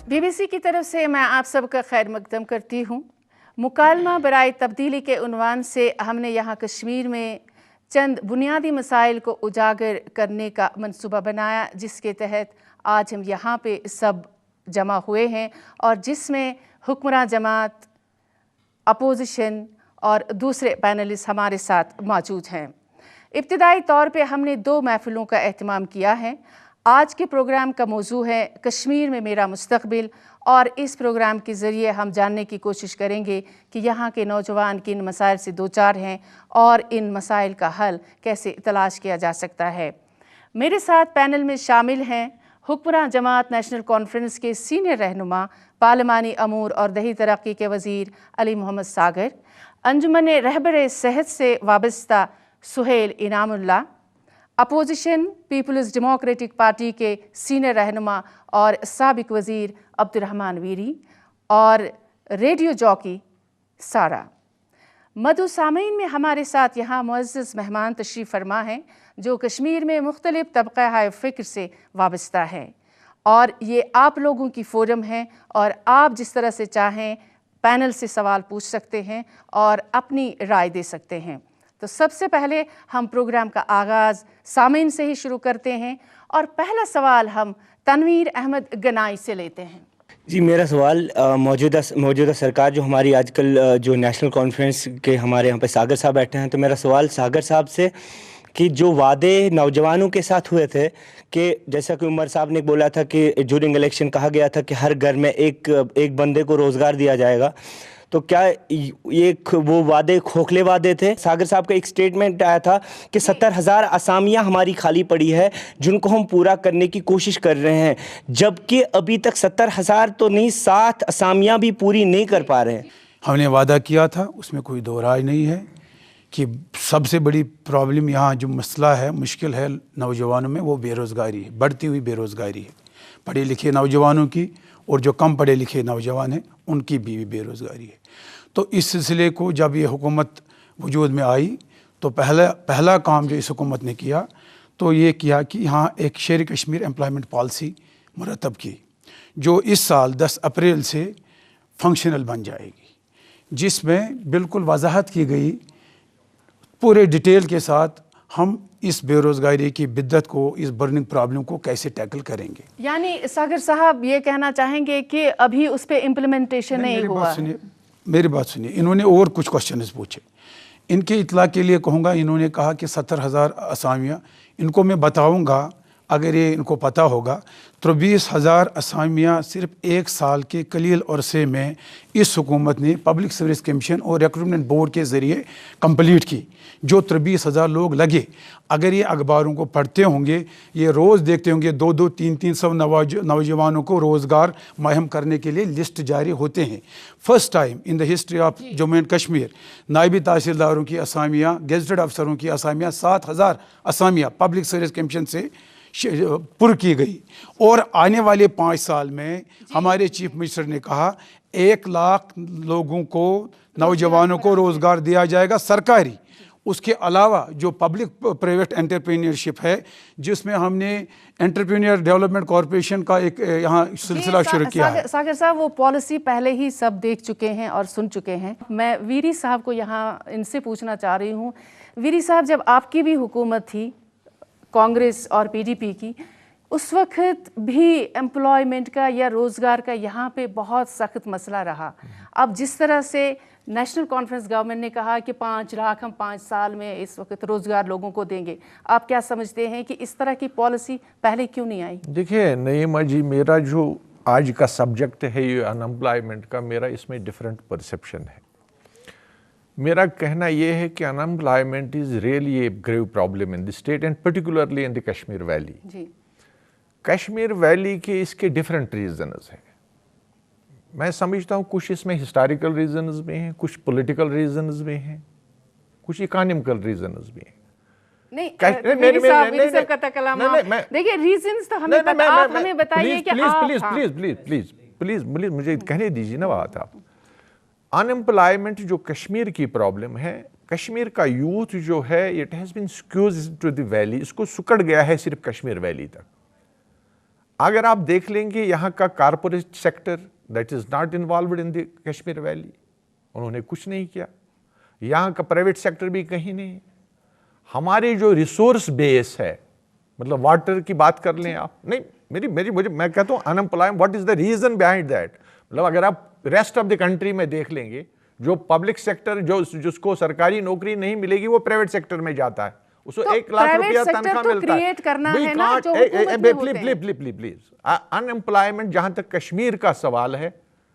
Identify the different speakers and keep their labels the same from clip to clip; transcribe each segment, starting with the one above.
Speaker 1: BBC की तरफ से मैं आप सबका खैर मकदम करती हूँ। मुकालमा बराए तब्दीली के उन्वान से हमने यहाँ कश्मीर में चंद बुनियादी मसाइल को उजागर करने का मंसूबा बनाया, जिसके तहत आज हम यहाँ पे सब जमा हुए हैं और जिसमें हुक्मरान जमात, अपोजिशन और दूसरे पैनलिस्ट हमारे साथ मौजूद हैं। इब्तिदाई तौर पे हमने 2 महफिलों का एहतमाम किया है। आज के प्रोग्राम का मौजू है कश्मीर में मेरा मुस्तकबिल, और इस प्रोग्राम के ज़रिए हम जानने की कोशिश करेंगे कि यहाँ के नौजवान किन मसाइल से दो चार हैं और इन मसाइल का हल कैसे तलाश किया जा सकता है। मेरे साथ पैनल में शामिल हैं हुक्मरान जमात नेशनल कॉन्फ्रेंस के सीनियर रहनुमा, पार्लिमानी अमूर और दही तरक्की के वज़ीर अली मोहम्मद सागर, अंजुमन रहबर सेहत से वाबस्ता Suhail Inamullah, opposition peoples democratic party के सीनियर रहनुमा और साबिक वज़ीर अब्दुर्रहमान वीरी और रेडियो जॉकी सारा। मधु सामीन में हमारे साथ यहाँ मुअज़्ज़ज़ मेहमान तशरीफ़ फरमा हैं जो कश्मीर में मुख्तलिफ़ तबक़ा हाय फ़िक्र से वाबस्ता है, और ये आप लोगों की फ़ोरम है और आप जिस तरह से चाहें पैनल से सवाल पूछ सकते हैं और अपनी राय दे सकते हैं। तो सबसे पहले हम प्रोग्राम का आगाज़ सामीन से ही शुरू करते हैं और पहला सवाल हम तनवीर अहमद गनाई से लेते हैं।
Speaker 2: जी, मेरा सवाल मौजूदा सरकार जो हमारी आजकल जो नेशनल कॉन्फ्रेंस के हमारे यहाँ पे सागर साहब बैठे हैं, तो मेरा सवाल सागर साहब से कि जो वादे नौजवानों के साथ हुए थे कि जैसा कि उमर साहब ने बोला था कि ड्यूरिंग इलेक्शन कहा गया था कि हर घर में एक बंदे को रोज़गार दिया जाएगा, तो क्या ये वो वादे खोखले वादे थे? सागर साहब का एक स्टेटमेंट आया था कि 70,000 असामियाँ हमारी खाली पड़ी है जिनको हम पूरा करने की कोशिश कर रहे हैं, जबकि अभी तक 70,000 तो नहीं, 7 असामियाँ भी पूरी नहीं कर पा रहे हैं।
Speaker 3: हमने वादा किया था, उसमें कोई दो राय नहीं है कि सबसे बड़ी प्रॉब्लम यहाँ जो मसला है, मुश्किल है नौजवानों में, वो बेरोज़गारी है, बढ़ती हुई बेरोज़गारी है। पढ़े लिखे नौजवानों की और जो कम पढ़े लिखे नौजवान हैं उनकी भी बेरोज़गारी है। तो इस सिलसिले को जब ये हुकूमत वजूद में आई तो पहला काम जो इस हुकूमत ने किया तो ये किया कि यहाँ एक शेर कश्मीर एम्प्लॉयमेंट पॉलिसी मुरतब की, जो इस साल 10 अप्रैल से फंक्शनल बन जाएगी, जिसमें बिल्कुल वजाहत की गई पूरे डिटेल के साथ हम इस बेरोज़गारी की बिद्दत को, इस बर्निंग प्रॉब्लम को कैसे टैकल करेंगे।
Speaker 1: यानी सागर साहब ये कहना चाहेंगे कि अभी उस पे इम्प्लीमेंटेशन नहीं हुआ।
Speaker 3: मेरी बात सुनिए, इन्होंने और कुछ क्वेश्चंस पूछे, इनके इतला के लिए कहूँगा। इन्होंने कहा कि 70,000 असामियाँ, इनको मैं बताऊँगा अगर ये इनको पता होगा तो 20,000 असामियाँ सिर्फ 1 साल के कलील अरसे में इस हुकूमत ने पब्लिक सर्विस कमीशन और रिक्रूटमेंट बोर्ड के ज़रिए कंप्लीट की। जो 23,000 लोग लगे, अगर ये अखबारों को पढ़ते होंगे, ये रोज़ देखते होंगे 2-2, 3-300 नौजवानों को रोज़गार मुहैया करने के लिए लिस्ट जारी होते हैं। First time in the history of Jammu and Kashmir नायबी तहसीलदारों की असामियाँ, गेजेटेड अफसरों की असामियाँ, 7,000 असामियाँ पब्लिक सर्विस कमीशन से पुर की गई। और आने वाले 5 साल में हमारे चीफ मिनिस्टर ने कहा 1 लाख लोगों को, नौजवानों को रोज़गार दिया जाएगा सरकारी। उसके अलावा जो पब्लिक प्राइवेट एंटरप्रेन्योरशिप है, जिसमें हमने एंटरप्रेन्योर डेवलपमेंट कॉरपोरेशन का एक यहाँ सिलसिला शुरू किया है।
Speaker 1: सागर साहब वो पॉलिसी पहले ही सब देख चुके हैं और सुन चुके हैं। मैं वीरी साहब को यहाँ इनसे पूछना चाह रही हूँ। वीरी साहब, जब आपकी भी हुकूमत थी कांग्रेस और PDP की, उस वक्त भी एम्प्लॉयमेंट का या रोज़गार का यहाँ पे बहुत सख्त मसला रहा। अब जिस तरह से नेशनल कॉन्फ्रेंस गवर्नमेंट ने कहा कि 5 लाख हम 5 साल में इस वक्त रोज़गार लोगों को देंगे, आप क्या समझते हैं कि इस तरह की पॉलिसी पहले क्यों नहीं आई?
Speaker 4: देखिए नईमा जी, मेरा जो आज का सब्जेक्ट है ये अनएम्प्लॉयमेंट का, मेरा इसमें डिफरेंट परसेप्शन है। मेरा कहना यह है कि unemployment is really a grave problem in the state and particularly in the Kashmir valley. Kashmir valley के इसके डिफरेंट रीजंस हैं। मैं समझता हूँ कुछ इसमें हिस्टोरिकल रीजंस भी हैं, कुछ पॉलिटिकल रीजंस भी हैं, कुछ इकोनॉमिकल रीजंस भी हैं।
Speaker 1: देखिए रीजंस तो हमें पता, आप हमें बताइए कि
Speaker 4: प्लीज मुझे कहने दीजिए ना बात। आप अनएम्प्लॉयमेंट जो कश्मीर की प्रॉब्लम है, कश्मीर का यूथ जो है, it has been squeezed to the valley, इसको सुकड़ गया है सिर्फ कश्मीर वैली तक। اگر آپ دیکھ لیں گے یہاں کا corporate sector that is not involved in the Kashmir valley, انہوں نے کچھ نہیں کیا. یہاں کا پرائیویٹ سیکٹر بھی کہیں نہیں. ہماری جو ریسورس بیس ہے, مطلب واٹر کی بات کر لیں آپ, نہیں میں کہتا ہوں unemployment, what is the reason behind that. مطلب اگر آپ ریسٹ آف دی کنٹری میں دیکھ لیں گے, جو پبلک سیکٹر جس کو سرکاری نوکری نہیں ملے گی وہ پرائیویٹ سیکٹر میں جاتا ہے, اس کو 1 لاکھ روپیہ تنخواہ ملتا ہے. پلیز انمپلائمنٹ جہاں تک کشمیر کا سوال ہے,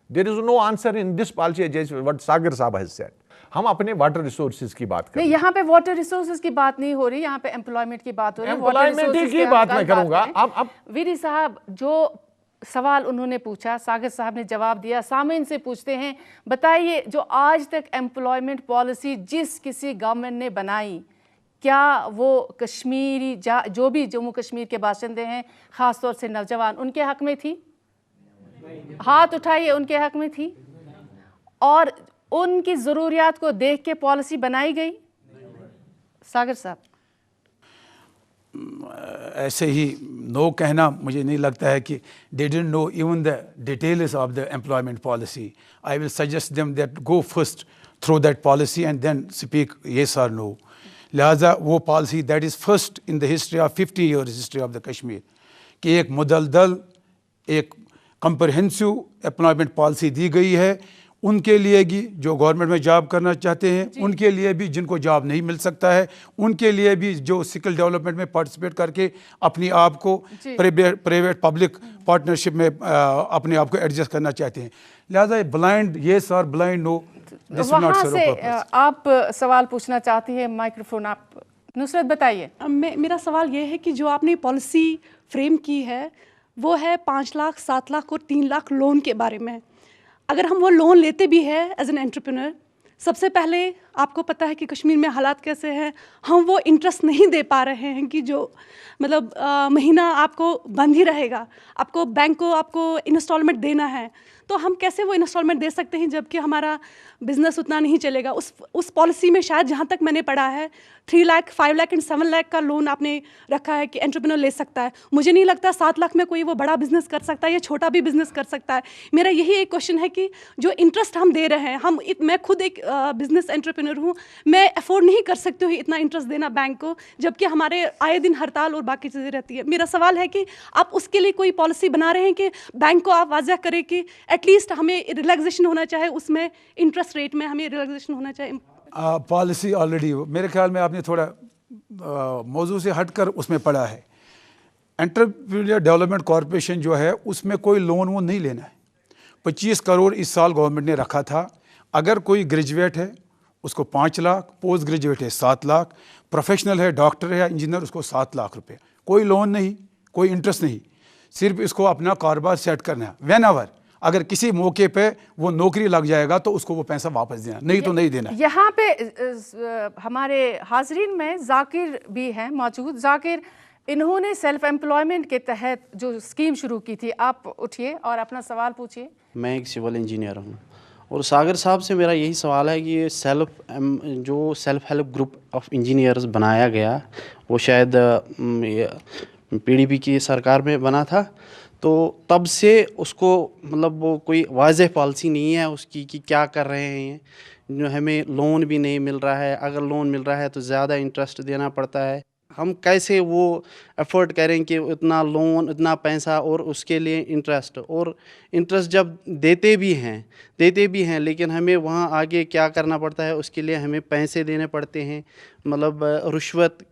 Speaker 4: دیر از نو آنسر ان دس پالیسی جیسے وٹ ساگر صاحب ہیز سیڈ. ہم اپنے واٹر ریسورسز کی بات کریں.
Speaker 1: نہیں, یہاں پہ واٹر ریسورسز کی بات نہیں ہو رہی, یہاں پہ امپلائمنٹ کی بات ہو رہی ہے.
Speaker 4: امپلائمنٹ کی بات میں کروں گا. اب
Speaker 1: ویری صاحب جو سوال انہوں نے پوچھا, ساگر صاحب نے جواب دیا. سامعین سے پوچھتے ہیں, بتائیے جو آج تک امپلائمنٹ پالیسی جس کسی گورنمنٹ نے بنائی, کیا وہ کشمیری جو بھی جموں کشمیر کے باشندے ہیں, خاص طور سے نوجوان, ان کے حق میں تھی؟ ہاتھ اٹھائیے, ان کے حق میں تھی؟ اور ان کی ضروریات کو دیکھ کے پالیسی بنائی گئی؟ ساگر صاحب
Speaker 3: ایسے ہی نو کہنا مجھے نہیں لگتا ہے کہ they didn't know even the details of the employment policy. I will suggest them that go first through that policy and then speak yes or no. لہٰذا وہ policy that is first in the history of 50 years history of the Kashmir کہ ایک مدلدل ایک comprehensive employment policy دی گئی ہے ان کے لیے بھی جو گورنمنٹ میں جاب کرنا چاہتے ہیں, ان کے لیے بھی جن کو جاب نہیں مل سکتا ہے, ان کے لیے بھی جو سکل ڈیولپمنٹ میں پارٹیسپیٹ کر کے اپنی آپ کو پرائیویٹ پبلک پارٹنرشپ میں اپنے آپ کو ایڈجسٹ کرنا چاہتے ہیں. لہٰذا بلائنڈ یس اور بلائنڈ نو.
Speaker 1: وہاں سے آپ سوال پوچھنا چاہتی ہیں, مائکروفون آپ. نصرت بتائیے.
Speaker 5: میرا سوال یہ ہے کہ جو آپ نے پالیسی فریم کی ہے وہ ہے 5 لاکھ 7 لاکھ اور 3 لاکھ لون کے بارے میں. اگر ہم وہ لون لیتے بھی ہیں ایز این انٹرپرینور, سب سے پہلے آپ کو پتہ ہے کہ کشمیر میں حالات کیسے ہیں, ہم وہ انٹرسٹ نہیں دے پا رہے ہیں کہ جو مطلب مہینہ آپ کو بند ہی رہے گا, آپ کو بینک کو آپ کو انسٹالمنٹ دینا ہے, تو ہم کیسے وہ انسٹالمنٹ دے سکتے ہیں جب کہ ہمارا بزنس اتنا نہیں چلے گا. اس پالیسی میں شاید جہاں تک میں نے پڑھا ہے 3 لاکھ 5 لاکھ اینڈ 7 لاکھ کا لون آپ نے رکھا ہے کہ انٹرپرینور لے سکتا ہے. مجھے نہیں لگتا 7 لاکھ میں کوئی وہ بڑا بزنس کر سکتا ہے یا چھوٹا بھی بزنس کر سکتا ہے. میرا یہی ایک کوشچن ہے کہ جو انٹرسٹ ہم دے رہے ہیں, میں خود ایک بزنس انٹرپرینور ہوں, میں افورڈ نہیں کر سکتی ہوں اتنا انٹرسٹ دینا بینک کو, جبکہ ہمارے آئے دن ہڑتال اور باقی چیزیں رہتی ہے. میرا سوال ہے کہ آپ اس کے لیے کوئی پالیسی بنا رہے ہیں کہ بینک کو آپ واضح کریں کہ ایٹ لیسٹ ہمیں ریلیکسیشن ہونا چاہے, اس میں انٹرسٹ ریٹ میں ہمیں ریلیکسیشن ہونا چاہیے.
Speaker 3: پالیسی آلریڈی میرے خیال میں آپ نے تھوڑا موضوع سے ہٹ کر اس میں پڑھا ہے. انٹرپرینیور ڈیولپمنٹ کارپوریشن جو ہے اس میں کوئی لون وہ نہیں لینا ہے. 25 کروڑ اس سال گورنمنٹ نے رکھا تھا. اگر کوئی گریجویٹ ہے اس کو 5 لاکھ, پوسٹ گریجویٹ ہے 7 لاکھ, پروفیشنل ہے ڈاکٹر ہے یا انجینئر اس کو 7 لاکھ روپے. کوئی لون نہیں, کوئی انٹرسٹ نہیں, صرف اس کو اپنا کاروبار سیٹ کرنا ہے. وین ایور اگر کسی موقع پہ وہ نوکری لگ جائے گا تو اس کو وہ پیسہ واپس دینا, نہیں تو نہیں دینا.
Speaker 1: یہاں پہ ہمارے حاضرین میں ذاکر بھی ہیں موجود. ذاکر, انہوں نے سیلف امپلائمنٹ کے تحت جو اسکیم شروع کی تھی, آپ اٹھیے اور اپنا سوال پوچھیے.
Speaker 6: میں ایک سول انجینئر ہوں اور ساگر صاحب سے میرا یہی سوال ہے کہ یہ self help group of engineers بنایا گیا, وہ شاید پی ڈی پی کی سرکار میں بنا تھا, تو تب سے اس کو مطلب وہ کوئی واضح پالیسی نہیں ہے اس کی کہ کیا کر رہے ہیں. جو ہمیں لون بھی نہیں مل رہا ہے, اگر لون مل رہا ہے تو زیادہ انٹرسٹ دینا پڑتا ہے. ہم کیسے وہ ایفورٹ کریں کہ اتنا لون, اتنا پیسہ اور اس کے لیے انٹرسٹ جب دیتے بھی ہیں لیکن ہمیں وہاں آگے کیا کرنا پڑتا ہے, اس کے لیے ہمیں پیسے دینے پڑتے ہیں, مطلب رشوت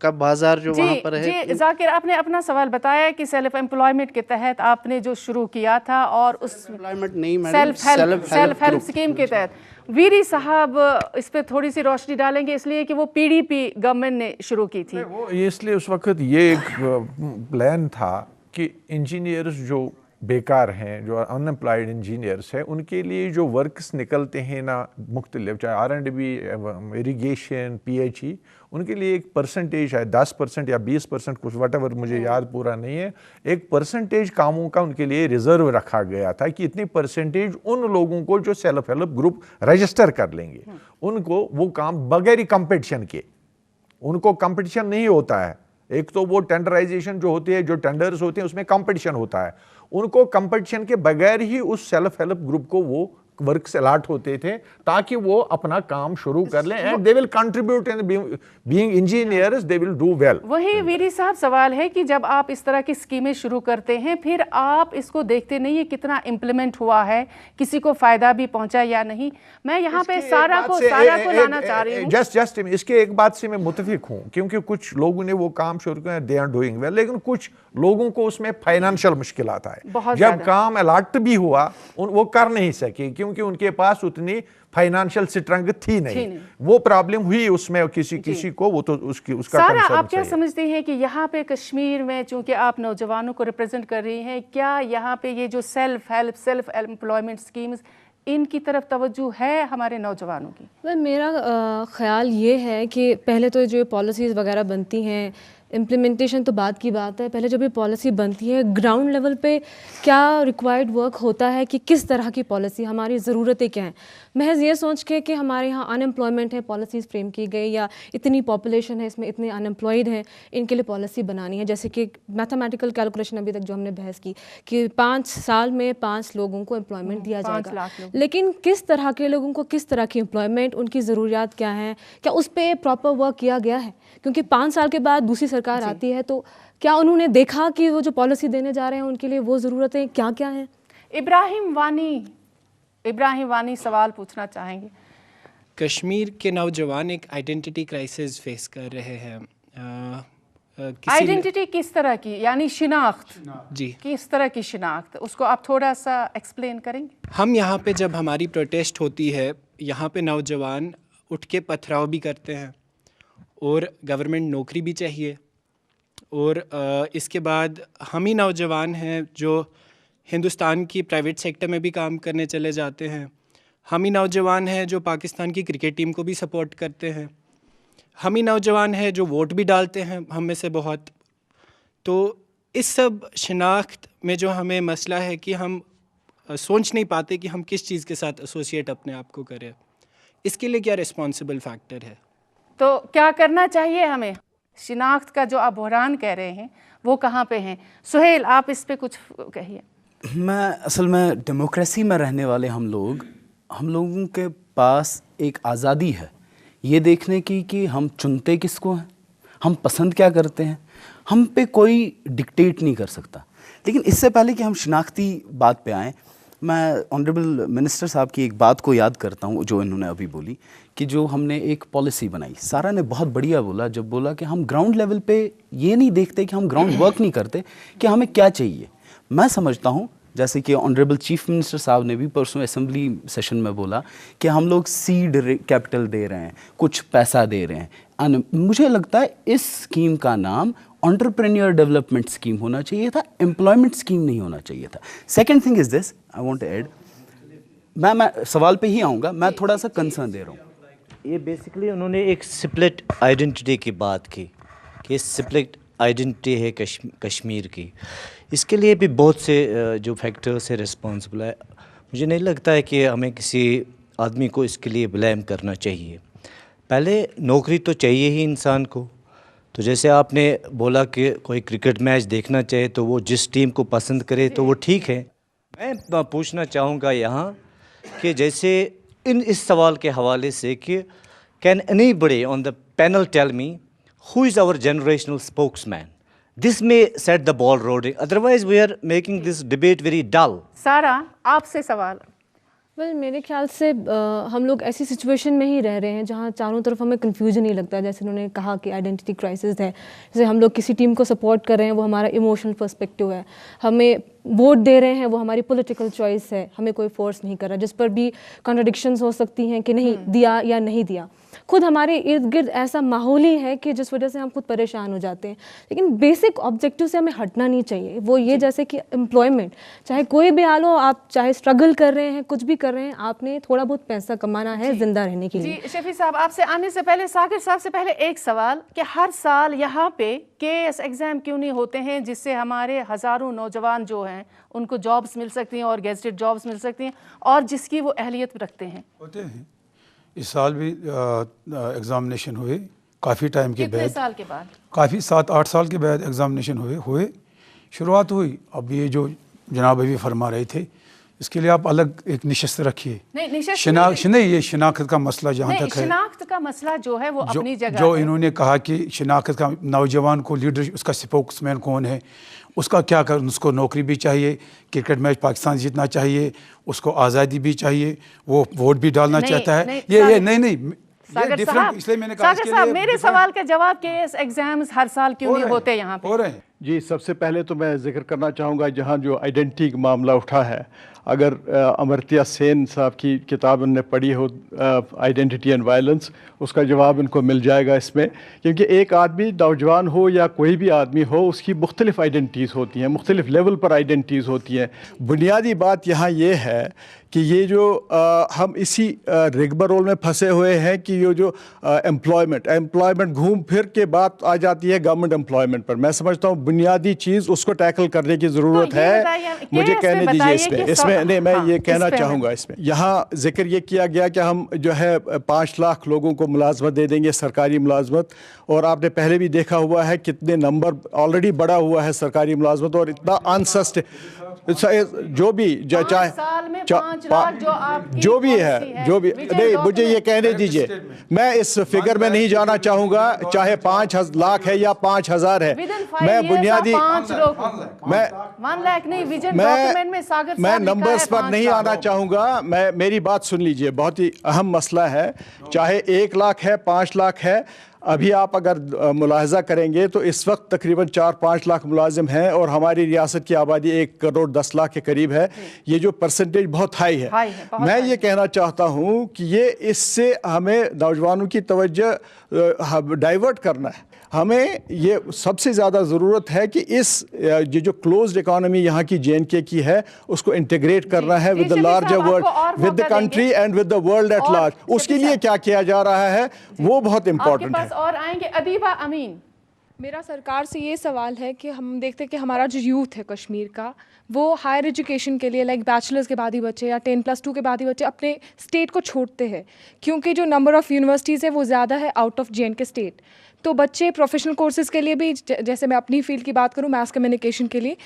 Speaker 6: کا بازار جو وہاں پر ہے.
Speaker 1: جی ذاکر, آپ نے اپنا سوال بتایا کہ سیلف امپلائمنٹ کے تحت آپ نے جو شروع کیا تھا اور اس سیلف ہیلپ اسکیم کے تحت. ویری صاحب اس پہ تھوڑی سی روشنی ڈالیں گے, اس لیے کہ وہ پی ڈی پی گورنمنٹ نے شروع کی تھی.
Speaker 4: وہ اس لیے اس وقت یہ ایک پلان تھا کہ انجینئرز جو بیکار ہیں, جو ان امپلائڈ انجینئرس ہیں, ان کے لیے جو ورکس نکلتے ہیں نا مختلف, چاہے R&D, اریگیشن, PHE, ان کے لیے ایک پرسنٹیج ہے 10% یا 20%, کچھ وٹ ایور مجھے یاد پورا نہیں ہے, ایک پرسنٹیج کاموں کا ان کے لیے ریزرو رکھا گیا تھا کہ اتنی پرسنٹیج ان لوگوں کو جو سیلف ہیلپ گروپ رجسٹر کر لیں گے, ان کو وہ کام بغیر کمپٹیشن کے, ان کو کمپٹیشن نہیں ہوتا ہے ایک تو وہ ٹینڈرائزیشن جو ہوتی ہے, جو ٹینڈرز ہوتے ہیں اس میں کمپٹیشن ہوتا ہے, ان کو کمپٹیشن کے بغیر ہی اس سیلف ہیلپ گروپ کو وہ ورکس الاٹ ہوتے تھے تاکہ وہ اپنا کام شروع کر لیں, and they will contribute in being engineers, they will do well.
Speaker 1: وہی ویری صاحب سوال ہے کہ جب آپ اس طرح کی اسکیمیں شروع کرتے ہیں پھر آپ اس کو دیکھتے نہیں ہیں کتنا امپلیمنٹ ہوا ہے, کسی کو فائدہ بھی پہنچا یا نہیں. میں یہاں پہ سارا کو لانا چاہ رہی ہوں.
Speaker 4: جسٹ اس کے ایک بات سے میں متفق ہوں, کیونکہ کچھ لوگوں نے وہ کام شروع کیا, دے آر ڈوئنگ ویل, لیکن کچھ لوگوں کو اس میں فائنینشیل مشکلات آئے. جب کام الاٹ بھی ہوا وہ کر نہیں سکے کیونکہ ان کے پاس اتنی فائنانشیل سٹرنگتھ تھی نہیں. وہ پرابلم ہوئی اس میں کسی کو, وہ تو اس کا
Speaker 1: سارا آپ کیا سمجھتے ہیں کہ یہاں پہ کشمیر میں چونکہ آپ نوجوانوں کو ریپرزینٹ کر رہی ہیں, کیا یہاں پہ یہ جو سیلف امپلائمنٹ اسکیمز ان کی طرف توجہ ہے ہمارے نوجوانوں کی؟
Speaker 7: میرا خیال یہ ہے کہ پہلے تو جو پالیسیز وغیرہ بنتی ہیں, امپلیمنٹیشن تو بعد کی بات ہے, پہلے جب یہ پالیسی بنتی ہے گراؤنڈ لیول پہ کیا ریکوائرڈ ورک ہوتا ہے کہ کس طرح کی پالیسی, ہماری ضرورتیں کیا ہیں. محض یہ سوچ کے کہ ہمارے یہاں ان امپلائمنٹ ہے, پالیسیز فریم کی گئی, یا اتنی پاپولیشن ہے اس میں اتنے ان امپلائڈ ہیں, ان کے لیے پالیسی بنانی ہے. جیسے کہ میتھمیٹیکل کیلکولیشن ابھی تک جو ہم نے بحث کی کہ 5 سال میں 5 لوگوں کو امپلائمنٹ دیا جائے گا, لیکن کس طرح کے لوگوں کو کس طرح کی امپلائمنٹ, ان کی ضروریات کیا ہیں, کیا اس پہ پراپر ورک کیا گیا ہے؟ کیونکہ 5 سال کے بعد دوسری سرکار آتی ہے تو کیا انہوں نے دیکھا کہ وہ جو پالیسی دینے جا رہے ہیں ان کے لیے وہ ضرورتیں کیا کیا ہیں؟
Speaker 1: ابراہیم وانی سوال پوچھنا چاہیں گے.
Speaker 8: کشمیر کے نوجوان ایک آئیڈینٹی کرائسس فیس کر رہے ہیں.
Speaker 1: آئیڈینٹی کس طرح کی, یعنی شناخت؟
Speaker 8: جی,
Speaker 1: کس طرح کی شناخت, اس کو آپ تھوڑا سا ایکسپلین کریں گے؟
Speaker 8: ہم یہاں پہ جب ہماری پروٹیسٹ ہوتی ہے یہاں پہ نوجوان اٹھ کے پتھراؤ بھی کرتے ہیں, اور گورنمنٹ نوکری بھی چاہیے, اور اس کے بعد ہم ہی نوجوان ہیں جو ہندوستان کی پرائیویٹ سیکٹر میں بھی کام کرنے چلے جاتے ہیں. ہم ہی نوجوان ہیں جو پاکستان کی کرکٹ ٹیم کو بھی سپورٹ کرتے ہیں. ہم ہی نوجوان ہیں جو ووٹ بھی ڈالتے ہیں, ہم میں سے بہت. تو اس سب شناخت میں جو ہمیں مسئلہ ہے کہ ہم سوچ نہیں پاتے کہ ہم کس چیز کے ساتھ ایسوسیٹ اپنے آپ کو کریں. اس کے لیے کیا رسپانسبل فیکٹر ہے؟
Speaker 1: تو کیا کرنا چاہیے ہمیں؟ شناخت کا جو آپ بحران کہہ رہے ہیں وہ کہاں پہ ہیں؟ سہیل آپ اس پہ کچھ کہیے.
Speaker 9: میں اصل میں ڈیموکریسی میں رہنے والے ہم لوگوں کے پاس ایک آزادی ہے یہ دیکھنے کی کہ ہم چنتے کس کو ہیں, ہم پسند کیا کرتے ہیں, ہم پہ کوئی ڈکٹیٹ نہیں کر سکتا. لیکن اس سے پہلے کہ ہم شناختی بات پہ آئیں, میں آنریبل منسٹر صاحب کی ایک بات کو یاد کرتا ہوں جو انہوں نے ابھی بولی کہ جو ہم نے ایک پالیسی بنائی. سارا نے بہت بڑھیا بولا جب بولا کہ ہم گراؤنڈ لیول پہ یہ نہیں دیکھتے کہ ہم گراؤنڈ ورک نہیں کرتے کہ ہمیں کیا چاہیے. میں سمجھتا ہوں جیسے کہ آنریبل چیف منسٹر صاحب نے بھی پرسوں اسمبلی سیشن میں بولا کہ ہم لوگ سیڈ کیپٹل دے رہے ہیں, کچھ پیسہ دے رہے ہیں. مجھے لگتا ہے اس اسکیم کا نام انٹرپرینیور ڈیولپمنٹ اسکیم ہونا چاہیے تھا, امپلائمنٹ اسکیم نہیں ہونا چاہیے تھا. Second thing is this, I want to add, میں سوال پہ ہی آؤں گا, میں تھوڑا سا کنسرن دے رہا ہوں.
Speaker 10: یہ بیسیکلی انہوں نے ایک سپلٹ آئیڈینٹی کی بات کی کہ سپلٹ آئیڈینٹی ہے کشمیر کی. اس کے لیے بھی بہت سے جو فیکٹرز ہے رسپانسبل ہے. مجھے نہیں لگتا ہے کہ ہمیں کسی آدمی کو اس کے لیے بلیم کرنا چاہیے. پہلے نوکری تو چاہیے ہی انسان کو. تو جیسے آپ نے بولا کہ کوئی کرکٹ میچ دیکھنا چاہے تو وہ جس ٹیم کو پسند کرے تو وہ ٹھیک ہے. میں پوچھنا چاہوں گا یہاں کہ جیسے اس سوال کے حوالے سے کہ can anybody on the panel tell me who is our generational spokesman? This may set the ball rolling. Otherwise, we are making this debate very dull.
Speaker 1: سارا آپ سے سوال.
Speaker 7: میرے خیال سے ہم لوگ ایسی سچویشن میں ہی رہ رہے ہیں جہاں چاروں طرف ہمیں کنفیوژن ہی لگتا ہے. جیسے انہوں نے کہا کہ آئیڈینٹی کرائسس ہے, جیسے ہم لوگ کسی ٹیم کو سپورٹ کر رہے ہیں وہ ہمارا ایموشنل پرسپیکٹیو ہے, ہمیں ووٹ دے رہے ہیں وہ ہماری پولیٹیکل چوائس ہے, ہمیں کوئی فورس نہیں کر رہا, جس پر بھی کانٹرڈکشنز ہو سکتی ہیں کہ نہیں دیا یا نہیں دیا. خود ہمارے ارد گرد ایسا ماحول ہی ہے کہ جس وجہ سے ہم خود پریشان ہو جاتے ہیں. لیکن بیسک آبجیکٹیو سے ہمیں ہٹنا نہیں چاہیے. وہ یہ جیسے کہ امپلائمنٹ, چاہے کوئی بھی حال ہو, آپ چاہے اسٹرگل کر رہے ہیں, کچھ بھی کر رہے ہیں, آپ نے تھوڑا بہت پیسہ کمانا ہے زندہ رہنے کے لیے.
Speaker 1: جی شفیع صاحب, آپ سے آنے سے پہلے ساغر صاحب سے پہلے ایک سوال کہ ہر سال یہاں پہ KS ایگزام کیوں نہیں ہوتے ہیں جس سے ہمارے ہزاروں نوجوان جو ہیں ان کو جابس مل سکتی ہیں اور گیزٹڈ جابس مل سکتی ہیں اور جس کی وہ اہلیت رکھتے ہیں؟
Speaker 3: ہوتے ہیں. اس سال بھی ایگزامینیشن ہوئے काफ़ी टाइम के
Speaker 1: कितने
Speaker 3: बाद,
Speaker 1: साल के बाद?
Speaker 3: काफ़ी 7-8 साल के बाद एग्ज़ामिनेशन हुए शुरुआत हुई। अब ये जो जनाब अभी फरमा रहे थे, इसके लिए आप अलग एक निशस्त रखिए।
Speaker 1: नहीं, निशस्त
Speaker 3: नहीं, ये शिनाख्त का मसला जहाँ तक है,
Speaker 1: शिनाख्त का मसला जो है वो अपनी जगह
Speaker 3: जो
Speaker 1: है।
Speaker 3: इन्होंने कहा कि शिनाख्त का नौजवान को लीडर, उसका स्पोक्समैन कौन है, उसका क्या कर, उसको नौकरी भी चाहिए, क्रिकेट मैच पाकिस्तान जीतना चाहिए, उसको आज़ादी भी चाहिए, वो वोट भी डालना चाहता है। ये नहीं
Speaker 1: सागर साहब,
Speaker 3: इसलिए मैंने कहा
Speaker 1: सागर साहब, मेरे सवाल के जवाब के एग्जाम्स हर साल क्यों नहीं होते यहाँ पे?
Speaker 3: हो रहे हैं।
Speaker 11: जी, सबसे पहले तो मैं जिक्र करना चाहूँगा जहाँ जो आइडेंटिटी का मामला उठा है, अगर अमर्त्य सेन साहब की किताब उन्होंने पढ़ी हो आइडेंटिटी एंड वायलेंस, उसका जवाब इनको मिल जाएगा इसमें। क्योंकि एक आदमी नौजवान हो या कोई भी आदमी हो, उसकी मुख्तलिफ़ आइडेंटिटीज़ होती हैं, मुख्तलिफ़ लेवल पर आइडेंटिटीज़ होती हैं। बुनियादी बात यहाँ ये है कि ये जो हम इसी रिगबरोल में फंसे हुए हैं कि ये जो एम्प्लॉयमेंट घूम फिर के बात आ जाती है गवर्नमेंट एम्प्लॉयमेंट पर। मैं समझता हूँ बुनियादी चीज़ उसको टैकल करने की ज़रूरत है। मुझे कहने दीजिए इसमें नहीं, मैं ये कहना चाहूँगा इसमें, यहाँ जिक्र ये किया गया कि हम जो है 5 लाख लोगों को मुलाजमत दे देंगे, सरकारी मुलाजमत, और आपने पहले भी देखा हुआ है कितने नंबर ऑलरेडी बढ़ा हुआ है सरकारी मुलाजमत, और इतना अनसस्ट जो भी चाहे जो भी है, जो भी नहीं, मुझे ये कहने दीजिए, मैं इस फिगर में नहीं जाना चाहूँगा, चाहे 5 लाख है या 5,000 है। मैं बुनियादी मैं नंबर्स पर नहीं आना चाहूँगा। मेरी बात सुन लीजिए, बहुत ही अहम मसला है। चाहे 1 लाख है, 5 लाख है, अभी आप अगर मुलाहजा करेंगे तो इस वक्त तकरीबन 4-5 लाख मुलाजिम हैं और हमारी रियासत की आबादी 1 करोड़ 10 लाख के करीब है। ये जो परसेंटेज बहुत हाई है। मैं ये कहना चाहता हूँ कि ये इससे हमें नौजवानों की तवज्जो डाइवर्ट करना है। हमें ये सबसे ज़्यादा ज़रूरत है कि इस ये जो क्लोज्ड इकोनॉमी यहाँ की JNK की है, उसको इंटीग्रेट करना है with the larger world, with the country and with the world at large. उसके लिए क्या किया जा रहा है वो बहुत इंपॉर्टेंट है।
Speaker 1: और आएंगे अदीबा अमीन।
Speaker 12: मेरा सरकार से ये सवाल है कि हम देखते हैं कि हमारा जो यूथ है कश्मीर का, वो हायर एजुकेशन के लिए लाइक बैचलर्स के बाद ही बच्चे या 10+2 के बाद ही बच्चे अपने स्टेट को छोड़ते हैं, क्योंकि जो नंबर ऑफ़ यूनिवर्सिटीज़ है वो ज़्यादा है आउट ऑफ JNK स्टेट। तो बच्चे प्रोफेशनल कोर्सेज़ के लिए भी, जैसे मैं अपनी फील्ड की बात करूँ, मास कम्युनिकेशन के लिए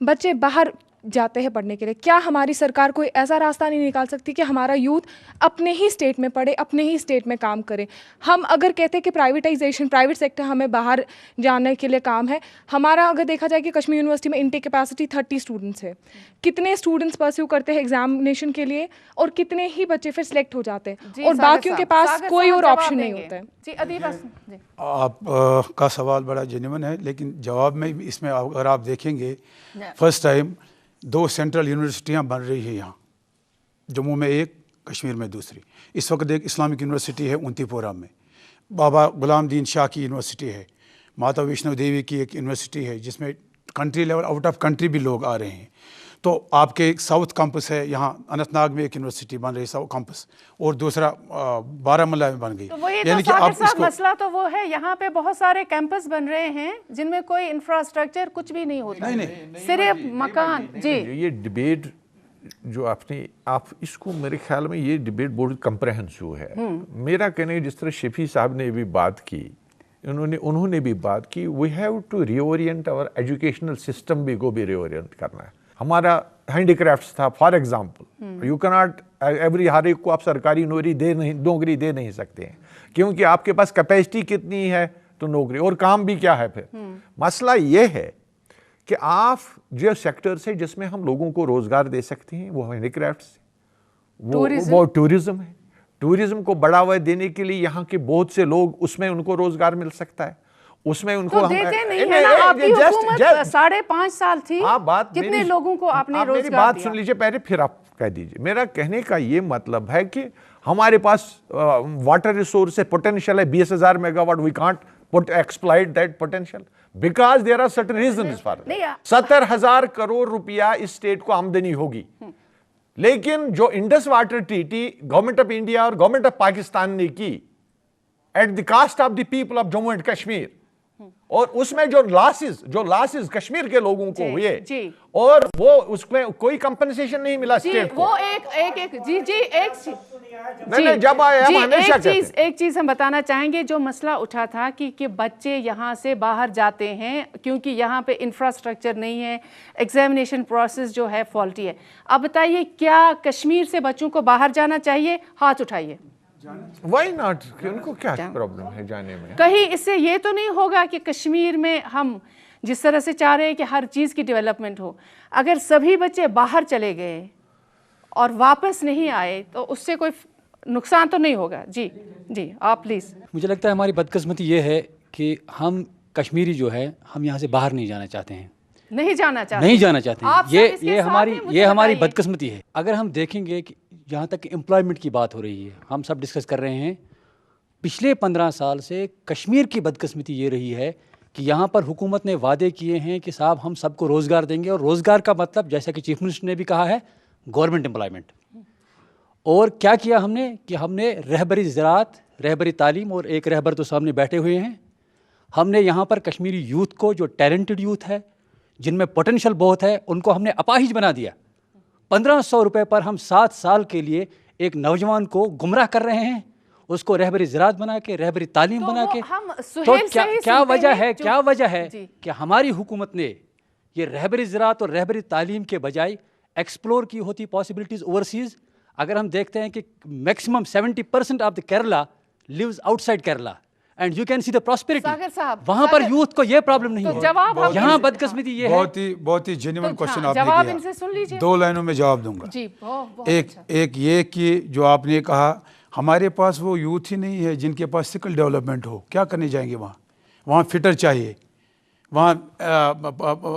Speaker 12: बच्चे बाहर जाते हैं पढ़ने के लिए। क्या हमारी सरकार कोई ऐसा रास्ता नहीं निकाल सकती कि हमारा यूथ अपने ही स्टेट में पढ़े, अपने ही स्टेट में काम करे? हम अगर कहते हैं कि प्राइवेटाइजेशन, प्राइवेट सेक्टर हमें बाहर जाने के लिए काम है, हमारा अगर देखा जाए कि कश्मीर यूनिवर्सिटी में इनटेक कैपेसिटी 30 स्टूडेंट्स है, कितने स्टूडेंट्स परस्यू करते हैं एग्जामिनेशन के लिए और कितने ही बच्चे फिर सिलेक्ट हो जाते हैं और बाकियों के पास कोई और ऑप्शन नहीं होता है।
Speaker 1: जी अदीबा,
Speaker 3: आप का सवाल बड़ा जेन्युइन है, लेकिन जवाब में इसमें अगर आप देखेंगे, फर्स्ट टाइम 2 सेंट्रल यूनिवर्सिटियां बन रही है यहाँ, जम्मू में एक, कश्मीर में दूसरी। इस वक्त एक इस्लामिक यूनिवर्सिटी है उन्तीपोरा में, बाबा गुलाम दीन शाह की यूनिवर्सिटी है, माता वैष्णो देवी की एक यूनिवर्सिटी है जिसमें country level, out of country भी लोग आ रहे हैं। तो आपके एक साउथ कैंपस है, यहाँ अनंतनाग में एक यूनिवर्सिटी बन रही है साउथ कैंपस, और दूसरा बारामूला में बन गई।
Speaker 1: तो यानी कि आप मसला तो वो है, यहाँ पे बहुत सारे कैंपस बन रहे हैं जिनमें कोई इंफ्रास्ट्रक्चर कुछ भी नहीं होता, नहीं, सिर्फ मकान। जी,
Speaker 4: ये डिबेट जो आप इसको, मेरे ख्याल में ये डिबेट बहुत कम्प्रहेंसिव है। मेरा कहना है, जिस तरह शफी साहब ने भी बात की, उन्होंने भी बात की, we have to reorient our educational system भी रीओरिएंट करना है। हमारा हैंडीक्राफ्ट्स था, for example, you can not हर एक को आप सरकारी नौकरी दे नहीं सकते हैं, क्योंकि आपके पास कैपेसिटी कितनी है तो नौकरी, और काम भी क्या है फिर। मसला ये है कि आप जो सेक्टर से जिसमें हम लोगों को रोजगार दे सकते हैं वो हैंडीक्राफ्ट्स, वो टूरिज्म है। टूरिज्म को बढ़ावा देने के लिए यहाँ के बहुत से लोग, उसमें उनको रोजगार मिल सकता है, उसमें उनको
Speaker 1: तो देते नहीं है ना। आपकी हुकूमत 5.5 साल थी, कितने लोगों को आपने रोजगार दिया?
Speaker 4: बात सुन लीजिए पहले, फिर आप कह दीजिए। मेरा कहने का ये मतलब है कि हमारे पास वाटर रिसोर्स है, पोटेंशियल है 20,000 megawatt, we can't exploit that potential because there are certain reasons for that. 70,000 crore रुपया इस स्टेट को आमदनी होगी, लेकिन जो Indus water treaty government of India और गवर्नमेंट ऑफ पाकिस्तान ने की at the cost of the people of Jammu and Kashmir, اور اس میں جو لاسز کشمیر کے لوگوں کو ہوئے
Speaker 1: جی
Speaker 4: اور وہ اس میں کوئی کمپنسیشن نہیں ملا اسٹیٹ کو.
Speaker 1: وہ ایک ایک چیز ہم بتانا چاہیں گے. جو مسئلہ اٹھا تھا کہ بچے یہاں سے باہر جاتے ہیں کیونکہ یہاں پہ انفراسٹرکچر نہیں ہے, ایگزامینیشن پروسیس جو ہے فالٹی ہے. اب بتائیے کیا کشمیر سے بچوں کو باہر جانا چاہیے؟ ہاتھ اٹھائیے.
Speaker 4: وائی ناٹ, ان کو کیا پرابلم ہے جانے میں؟
Speaker 1: کہیں اس سے یہ تو نہیں ہوگا کہ کشمیر میں ہم جس طرح سے چاہ رہے ہیں کہ ہر چیز کی ڈیولپمنٹ ہو, اگر سبھی بچے باہر چلے گئے اور واپس نہیں آئے تو اس سے کوئی نقصان تو نہیں ہوگا؟ جی آپ پلیز.
Speaker 13: مجھے لگتا ہے ہماری بدقسمتی یہ ہے کہ ہم کشمیری جو ہے ہم یہاں سے باہر نہیں جانا چاہتے ہیں, نہیں جانا چاہتے ہیں. یہ ہماری بدقسمتی ہے. اگر ہم دیکھیں گے کہ جہاں تک امپلائمنٹ کی بات ہو رہی ہے, ہم سب ڈسکس کر رہے ہیں, پچھلے 15 سال سے کشمیر کی بدقسمتی یہ رہی ہے کہ یہاں پر حکومت نے وعدے کیے ہیں کہ صاحب ہم سب کو روزگار دیں گے, اور روزگار کا مطلب جیسا کہ چیف منسٹر نے بھی کہا ہے گورنمنٹ امپلائمنٹ. اور کیا کیا ہم نے کہ ہم نے رہبری زراعت, رہبری تعلیم, اور ایک رہبر تو سامنے بیٹھے ہوئے ہیں, ہم نے یہاں پر کشمیری یوتھ کو, جو ٹیلنٹڈ یوتھ ہے جن میں پوٹینشیل بہت ہے, ان کو ہم نے اپاہج بنا دیا. 1500 روپے پر ہم 7 سال کے لیے ایک نوجوان کو گمراہ کر رہے ہیں, اس کو رہبری زراعت بنا کے, رہبری تعلیم بنا کے. تو کیا وجہ ہے کہ ہماری حکومت نے یہ رہبری زراعت اور رہبری تعلیم کے بجائے ایکسپلور کی ہوتی پاسبلٹیز اوورسیز. اگر ہم دیکھتے ہیں کہ maximum 70% of the Kerala lives outside Kerala, and you can see the prosperity. وہاں پر یوتھ کو یہ پرابلم نہیں ہے. یہاں بدقسمتی یہ ہے.
Speaker 3: بہت ہی جینوئن کوشچن آپ نے کیا, 2 لائنوں میں جواب دوں گا. ایک یہ کہ جو آپ نے کہا ہمارے پاس وہ یوتھ ہی نہیں ہے جن کے پاس سکل ڈیولپمنٹ ہو. کیا کرنے جائیں گے وہاں فٹر چاہیے, وہاں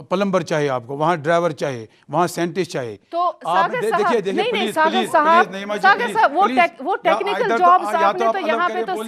Speaker 3: پلمبر چاہیے آپ کو, وہاں ڈرائیور چاہیے, وہاں سائنٹسٹ چاہیے.
Speaker 1: تو دیکھیے وہ ٹیکنیکل جابز آپ نے تو یہاں پہ تو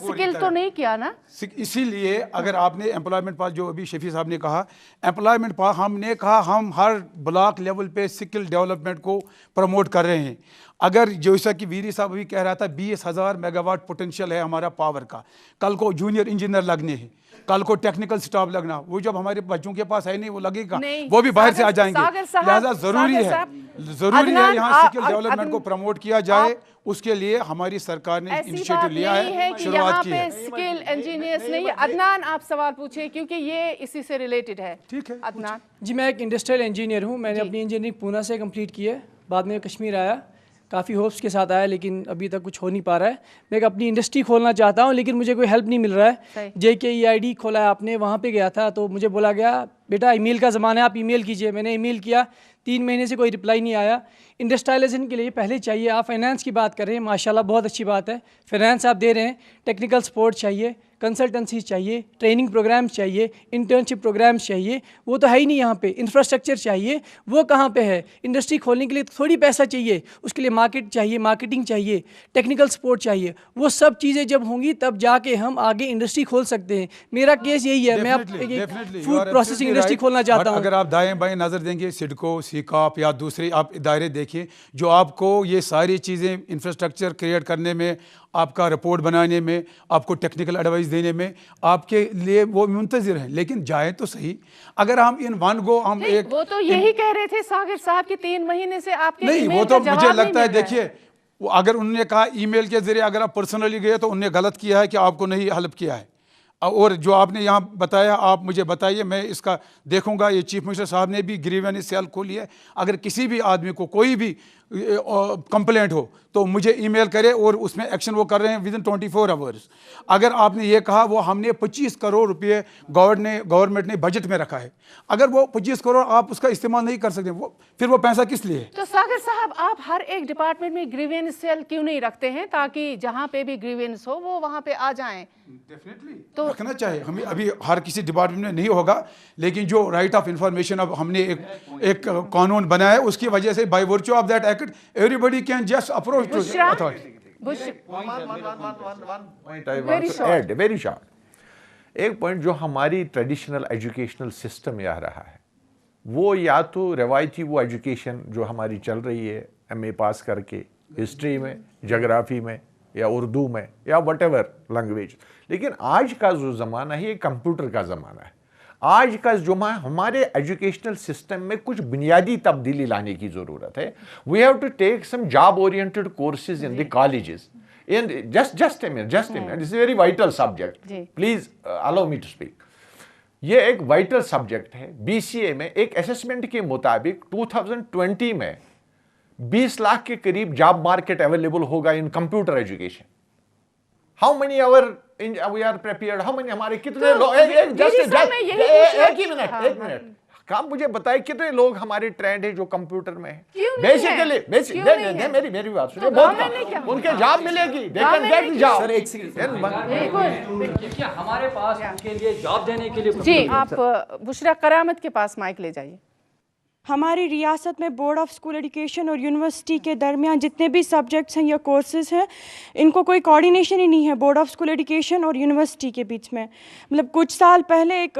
Speaker 1: سکل تو نہیں کیا نا.
Speaker 3: اسی لیے اگر آپ نے امپلائمنٹ پاس, جو ابھی شفیع صاحب نے کہا امپلائمنٹ پاس, ہم نے کہا ہم ہر بلاک لیول پہ سکل ڈیولپمنٹ کو پروموٹ کر رہے ہیں. اگر جیسا کہ ویری صاحب ابھی کہہ رہا تھا 20,000 میگا واٹ پوٹینشیل ہے ہمارا پاور کا, کل کو جونیئر انجینئر لگنے ہیں, کل کو ٹیکنیکل سٹاف لگنا, وہ جب ہمارے بچوں کے پاس ہے نہیں وہ لگے گا, وہ بھی باہر سے آ جائیں گے. لہٰذا ضروری ہے یہاں سکل ڈیولپمنٹ کو پروموٹ کیا جائے. اس کے لیے ہماری سرکار نے انیشیٹو لیا ہے, شروعات کی ہے.
Speaker 1: سکل انجینئرز نہیں. عدنان آپ سوال پوچھیں کیونکہ یہ اسی سے ریلیٹڈ ہے.
Speaker 3: ٹھیک ہے
Speaker 1: عدنان.
Speaker 14: جی میں ایک انڈسٹریل انجینئر ہوں. میں نے اپنی انجینئرنگ پونا سے کمپلیٹ کی ہے, بعد میں کشمیر آیا, کافی ہوپس کے ساتھ آیا لیکن ابھی تک کچھ ہو نہیں پا رہا ہے. میں ایک اپنی انڈسٹری کھولنا چاہتا ہوں لیکن مجھے کوئی ہیلپ نہیں مل رہا ہے. JKEID کھولا ہے آپ نے, وہاں پہ گیا تھا تو مجھے بولا گیا بیٹا ای میل کا زمانہ ہے, آپ ای میل کیجئے. میں نے ای میل کیا, 3 مہینے سے کوئی رپلائی نہیں آیا. انڈسٹریلائزیشن کے لیے پہلے چاہیے. آپ فائنانس کی بات کر رہے ہیں, ماشاءاللہ بہت اچھی بات ہے, فائنانس آپ دے رہے ہیں. ٹیکنیکل سپورٹ چاہیے, کنسلٹنسیز چاہیے, ٹریننگ پروگرامز چاہیے, انٹرنشپ پروگرامز چاہیے. وہ تو ہے ہی نہیں یہاں پہ. انفراسٹرکچر چاہیے, وہ کہاں پہ ہے؟ انڈسٹری کھولنے کے لیے تھوڑی پیسہ چاہیے, اس کے لیے مارکیٹ چاہیے, مارکیٹنگ چاہیے, ٹیکنیکل سپورٹ چاہیے. وہ سب چیزیں جب ہوں گی تب جا کے ہم آگے انڈسٹری کھول سکتے ہیں. میرا کیس یہی ہے, میں فوڈ پروسیسنگ انڈسٹری کھولنا چاہتا ہوں.
Speaker 3: اگر آپ دائیں بائیں نظر دیں گے, سڈکو, سیکاپ یا دوسرے آپ ادارے دیکھیں جو آپ کو یہ ساری چیزیں انفراسٹرکچر کریٹ کرنے میں, آپ کا رپورٹ بنانے میں, آپ کو ٹیکنیکل ایڈوائس دینے میں آپ کے لیے وہ منتظر ہیں. لیکن جائیں تو صحیح. اگر ہم ان ون گو ہم ایک,
Speaker 1: وہ تو یہی کہہ رہے تھے ساگر صاحب کہ 3 مہینے سے آپ کے
Speaker 3: نہیں, وہ تو مجھے لگتا ہے دیکھیے اگر انہوں نے کہا ای میل کے ذریعے اگر آپ پرسنلی گئے تو انہوں نے غلط کیا ہے کہ آپ کو نہیں ہیلپ کیا ہے. اور جو آپ نے یہاں بتایا آپ مجھے بتائیے, میں اس کا دیکھوں گا. یہ چیف منسٹر صاحب نے بھی گریوینس سیل کھولی ہے. اگر کسی بھی آدمی کو کوئی بھی کمپلینٹ ہو تو مجھے ای میل کرے, اور اس میں ایکشن وہ کر رہے ہیں ودن 24 آورس. اگر آپ نے یہ کہا وہ ہم نے 25 کروڑ روپے گورنمنٹ نے بجٹ میں رکھا ہے, اگر وہ 25 کروڑ آپ اس کا استعمال نہیں کر سکتے پھر وہ پیسہ کس لیے؟
Speaker 1: تو ساگر صاحب آپ ہر ایک ڈپارٹمنٹ میں گریوینس سیل کیوں نہیں رکھتے ہیں تاکہ جہاں پہ بھی گریوینس ہو وہ وہاں پہ آ جائیں؟
Speaker 3: تو رکھنا چاہیے. ہمیں ابھی ہر کسی ڈپارٹمنٹ میں نہیں ہوگا, لیکن جو رائٹ آف انفارمیشن اب ہم نے ایک قانون بنایا ہے, اس کی وجہ سے by virtue of that act every can just approach to authority.
Speaker 4: Very short. ایک پوائنٹ جو ہماری ٹریڈیشنل ایجوکیشنل سسٹم یہ رہا ہے, وہ یا تو روایتی وہ ایجوکیشن جو ہماری چل رہی ہے, ایم اے پاس کر کے ہسٹری میں, جغرافی میں या उर्दू में या वट एवर लैंग्वेज। लेकिन आज का जो ज़माना है ये कंप्यूटर का ज़माना है। आज का जो हमारे एजुकेशनल सिस्टम में कुछ बुनियादी तब्दीली लाने की ज़रूरत है। We have to take some job oriented courses in the colleges. And just a minute, this is a very vital subject. Please allow me to speak. ये एक वाइटल सब्जेक्ट है। BCA में एक असेसमेंट के मुताबिक 2020 में 20 लाख के करीब जॉब मार्केट अवेलेबल होगा in computer education. How many our we are prepared, how many हमारे कितने लोग, एक मिनट आप मुझे बताए कितने लोग हमारे ट्रेंड है जो कंप्यूटर में है। बेसिकली मेरी बात सुनिए, बहुत उनके जॉब मिलेगी, दे कैन गेट जॉब।
Speaker 13: सर एक सेकंड, हमारे पास उनके लिए जॉब देने के लिए
Speaker 1: जी, आप बुशरा करामत के पास माइक ले जाइए।
Speaker 15: हमारी रियासत में बोर्ड ऑफ स्कूल एजुकेशन और यूनिवर्सिटी के दरमियान जितने भी सब्जेक्ट्स हैं या कोर्सेज़ हैं, इनको कोई कोऑर्डिनेशन ही नहीं है बोर्ड ऑफ स्कूल एजुकेशन और यूनिवर्सिटी के बीच में। मतलब कुछ साल पहले एक